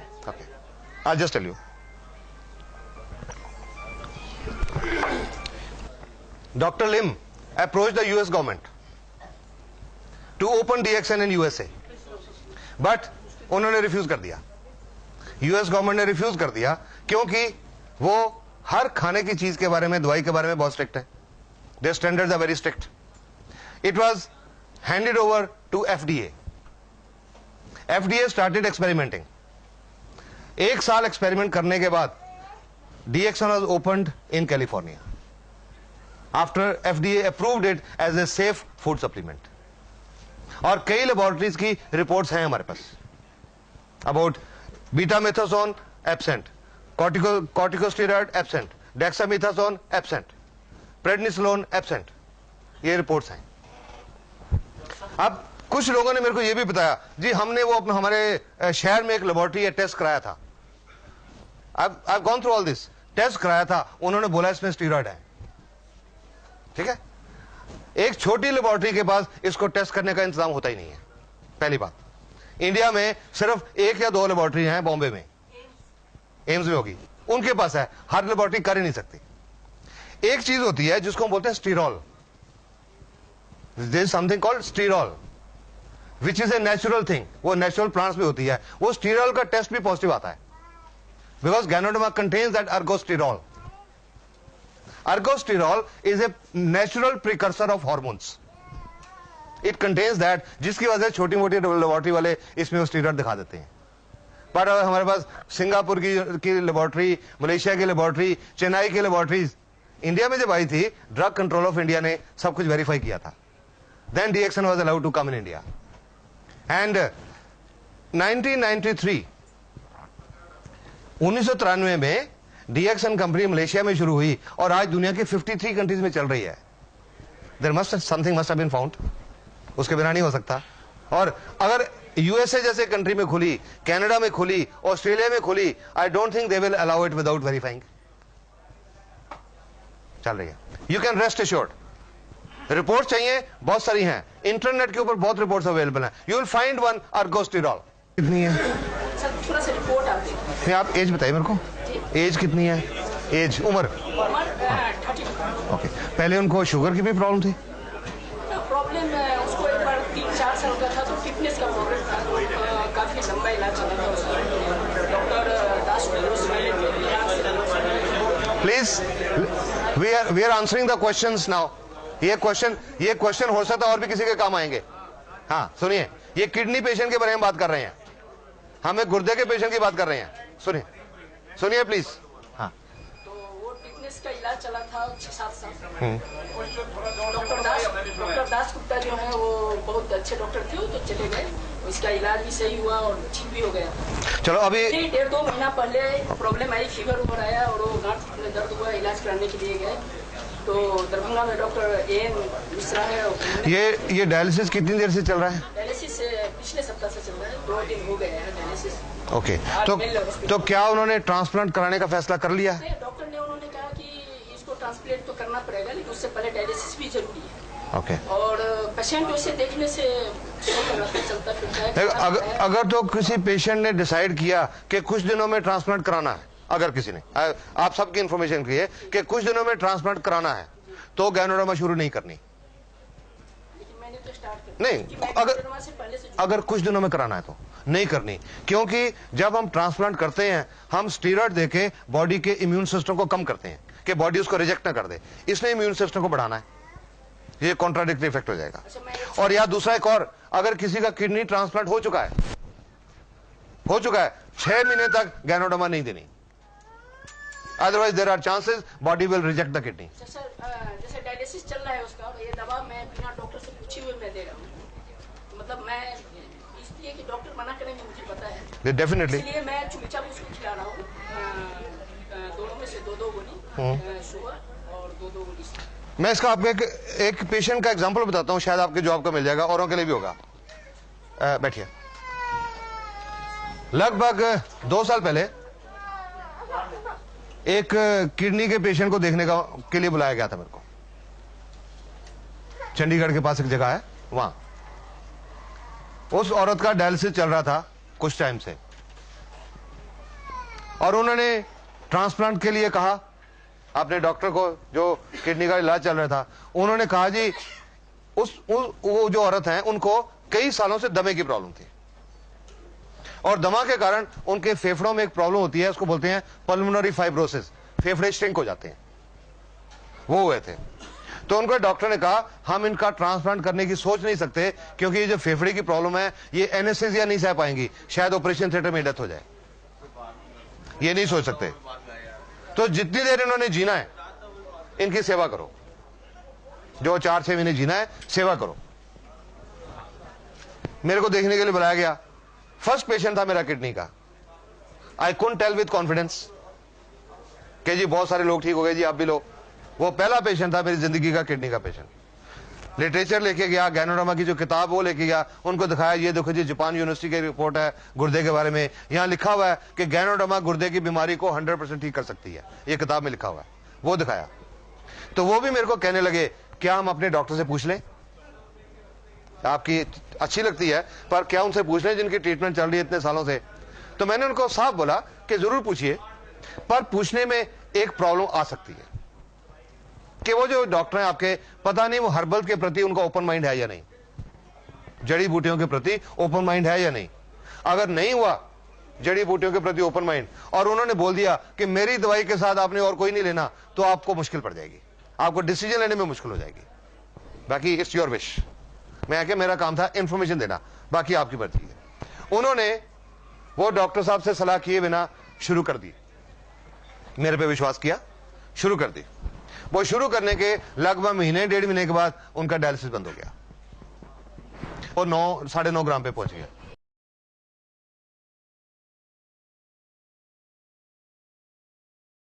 I'll just tell you. Dr. Lim approached the US government to open DXN in USA, but उन्होंने refuse कर दिया। US government ने refuse कर दिया क्योंकि वो हर खाने की चीज के बारे में, दवाई के बारे में बहुत स्ट्रिक्ट है। Their standards are very strict. It was handed over to FDA. FDA started experimenting. 1 साल एक्सपेरिमेंट करने के बाद DXN was opened in California. After FDA approved it as a safe food supplement. और कई लेबोरेटरीज की reports हैं हमारे पास about betamethasone absent, corticosteroid absent, dexamethasone absent, prednisolone absent, ये रिपोर्ट्स हैं। अब कुछ लोगों ने मेरे को ये भी बताया जी हमने वो अपने हमारे शहर में एक लेबोरेटरी या टेस्ट कराया था, I've gone through all this, test कराया था, उन्होंने बोला इसमें स्टीरॉइड है। ठीक है, एक छोटी लेबोरेटरी के पास इसको टेस्ट करने का इंतजाम होता ही नहीं है। पहली बात, इंडिया में सिर्फ 1 या 2 लेबोरेटरी हैं, बॉम्बे में एम्स में होगी, उनके पास है, हर लेबोरेटरी कर ही नहीं सकती। एक चीज होती है जिसको हम बोलते हैं sterol, there is something called sterol which is a natural thing, वो नेचुरल प्लांट्स में होती है। वो स्टीरॉल का टेस्ट भी पॉजिटिव आता है because ganoderma contains that ergosterol. Ergosterol is a natural precursor of hormones. It contains that, जिसकी वजह से छोटी मोटी लेबोरेटरी वाले इसमें स्टीरॉइड दिखा देते हैं। पर हमारे पास सिंगापुर की लेबोरेटरी, मलेशिया की लेबोरेटरी, चेन्नई की लेबोरेटरीज इंडिया में जब आई थी, ड्रग कंट्रोल ऑफ इंडिया ने सब कुछ वेरीफाई किया था। Then DXN was allowed to come in India and 1993 1993 में DXN कंपनी मलेशिया में शुरू हुई और आज दुनिया के 53 कंट्रीज में चल रही है। There must something must have been found, उसके बिना नहीं हो सकता। और अगर USA जैसे कंट्री में खुली, कनाडा में खुली, ऑस्ट्रेलिया में खुली, I don't think they will allow it without verifying. चल रही है, you can rest assured. Report चाहिए, बहुत सारी हैं, इंटरनेट के ऊपर बहुत रिपोर्ट्स अवेलेबल हैं, यू विल फाइंड वन अर्गोस्टेरॉल। कितनी है थोड़ा सा रिपोर्ट आती है। आप एज बताइए मेरे को, एज कितनी है? एज, उम्र? ओके, पहले उनको शुगर की भी प्रॉब्लम थी? प्रॉब्लम उसको एक बार 3-4 साल का था तो फिटनेस का प्रॉब्लम था, काफी लंबा इलाज चला था उसका। Doctor Das please, we are answering the questions now. ये क्वेश्चन हो सकता है और भी किसी के काम आएंगे। हाँ सुनिए, ये किडनी पेशेंट के बारे में बात कर रहे हैं, हम एक गुर्दे के पेशेंट की बात कर रहे हैं। सुनिए प्लीज। हाँ, तो वो फिटनेस का इलाज चला था 6-7 साल। डॉक्टर दास गुप्ता जो है वो बहुत अच्छे डॉक्टर थे, वो तो चले गए, इसका इलाज भी सही हुआ और ठीक भी हो गया। चलो अभी 1-2 महीना पहले प्रॉब्लम आई, फीवर उबर आया और वो गांठ में दर्द हुआ, इलाज कराने के लिए गए तो दरभंगा में डॉक्टर एन मिश्रा है। ये डायलिसिस कितनी देर से चल रहा है? डायलिसिस पिछले सप्ताह से चल रहा है, 2 दिन हो गए हैं डायलिसिस। ओके, तो क्या उन्होंने ट्रांसप्लांट कराने का फैसला कर लिया? डॉक्टर ने उन्होंने कहा कि इसको ट्रांसप्लांट तो करना पड़ेगा, लेकिन उससे पहले डायलिसिस भी जरूरी है। ओके। और पेशेंट उसे देखने से चलता फिरता है। अगर तो किसी पेशेंट ने डिसाइड किया कि कुछ दिनों में ट्रांसप्लांट कराना है, अगर किसी ने, आप सबकी इंफॉर्मेशन की है कि कुछ दिनों में ट्रांसप्लांट कराना है, तो गैनोडर्मा शुरू नहीं करनी। मैंने तो स्टार्ट कर नहीं, अगर कुछ दिनों में कराना है तो नहीं करनी, क्योंकि जब हम ट्रांसप्लांट करते हैं हम स्टीरॉयड देके बॉडी के इम्यून सिस्टम को कम करते हैं कि बॉडी उसको रिजेक्ट ना कर दे, इसलिए इम्यून सिस्टम को बढ़ाना है। ये कॉन्ट्राडिक्टरी इफेक्ट हो जाएगा। और या दूसरा एक और, अगर किसी का किडनी ट्रांसप्लांट हो चुका है 6 महीने तक गैनोडर्मा नहीं देनी, otherwise there are chances body will reject the kidney. Sir जैसे डायलिसिस चल रहा है उसका, ये दवा मैं बिना डॉक्टर से पूछे हुए मैं दे रहा हूँ, मतलब मैं इसलिए कि डॉक्टर मना करेंगे मुझे पता है, डेफिनेटली, इसलिए मैं चुपचाप उसको खिला रहा हूँ। दोनों में से 2-2 गोली सुबह और 2-2 गोली। मैं इसका आपको एक पेशेंट का एग्जांपल बताता हूं, शायद आपके जॉब का मिल जाएगा, औरों के लिए भी होगा। बैठिए। लगभग 2 साल पहले एक किडनी के पेशेंट को देखने के लिए बुलाया गया था मेरे को। चंडीगढ़ के पास एक जगह है, वहां उस औरत का डायलिसिस चल रहा था कुछ टाइम से, और उन्होंने ट्रांसप्लांट के लिए कहा अपने डॉक्टर को, जो किडनी का इलाज चल रहा था। उन्होंने कहा जी वो जो औरत है उनको कई सालों से दमे की प्रॉब्लम थी, और दमा के कारण उनके फेफड़ों में एक प्रॉब्लम होती है, उसको बोलते हैं पल्मोनरी फाइब्रोसिस, फेफड़े श्रिंक हो जाते हैं, वो हुए थे। तो उनको डॉक्टर ने कहा हम इनका ट्रांसप्लांट करने की सोच नहीं सकते, क्योंकि ये जो फेफड़े की प्रॉब्लम है ये एनेस्थीसिया नहीं सह पाएंगी, शायद ऑपरेशन थिएटर में डेथ हो जाए, ये नहीं सोच सकते। तो जितनी देर इन्होंने जीना है इनकी सेवा करो, जो 4-6 महीने जीना है सेवा करो। मेरे को देखने के लिए बुलाया गया, फर्स्ट पेशेंट था मेरा किडनी का। I couldn't tell with confidence कि जी बहुत सारे लोग ठीक हो गए जी, आप भी लो। वो पहला पेशेंट था मेरी जिंदगी का किडनी का पेशेंट। लिटरेचर लेके गया, गैनोडर्मा की जो किताब वो लेके गया, उनको दिखाया ये देखो जी जापान यूनिवर्सिटी की रिपोर्ट है गुर्दे के बारे में, यहां लिखा हुआ है कि गैनोडर्मा गुर्दे की बीमारी को 100% ठीक कर सकती है, ये किताब में लिखा हुआ है। वो दिखाया तो वो भी मेरे को कहने लगे क्या हम अपने डॉक्टर से पूछ लें, आपकी अच्छी लगती है पर क्या उनसे पूछ लें जिनकी ट्रीटमेंट चल रही है इतने सालों से। तो मैंने उनको साफ बोला कि जरूर पूछिए, पर पूछने में एक प्रॉब्लम आ सकती है कि वो जो डॉक्टर हैं आपके, पता नहीं वो हर्बल के प्रति उनका ओपन माइंड है या नहीं, जड़ी बूटियों के प्रति ओपन माइंड है या नहीं। अगर नहीं हुआ जड़ी बूटियों के प्रति ओपन माइंड, और उन्होंने बोल दिया कि मेरी दवाई के साथ आपने और कोई नहीं लेना, तो आपको मुश्किल पड़ जाएगी, आपको डिसीजन लेने में मुश्किल हो जाएगी। बाकी इट्स योर विश। मैं क्या, मेरा काम था इंफॉर्मेशन देना, बाकी आपकी मर्जी है। उन्होंने वो डॉक्टर साहब से सलाह किए बिना शुरू कर दी, मेरे पे विश्वास किया, शुरू कर दी। वो शुरू करने के लगभग महीने 1.5 महीने के बाद उनका डायलिसिस बंद हो गया और 9-9.5 ग्राम पे पहुंच गया।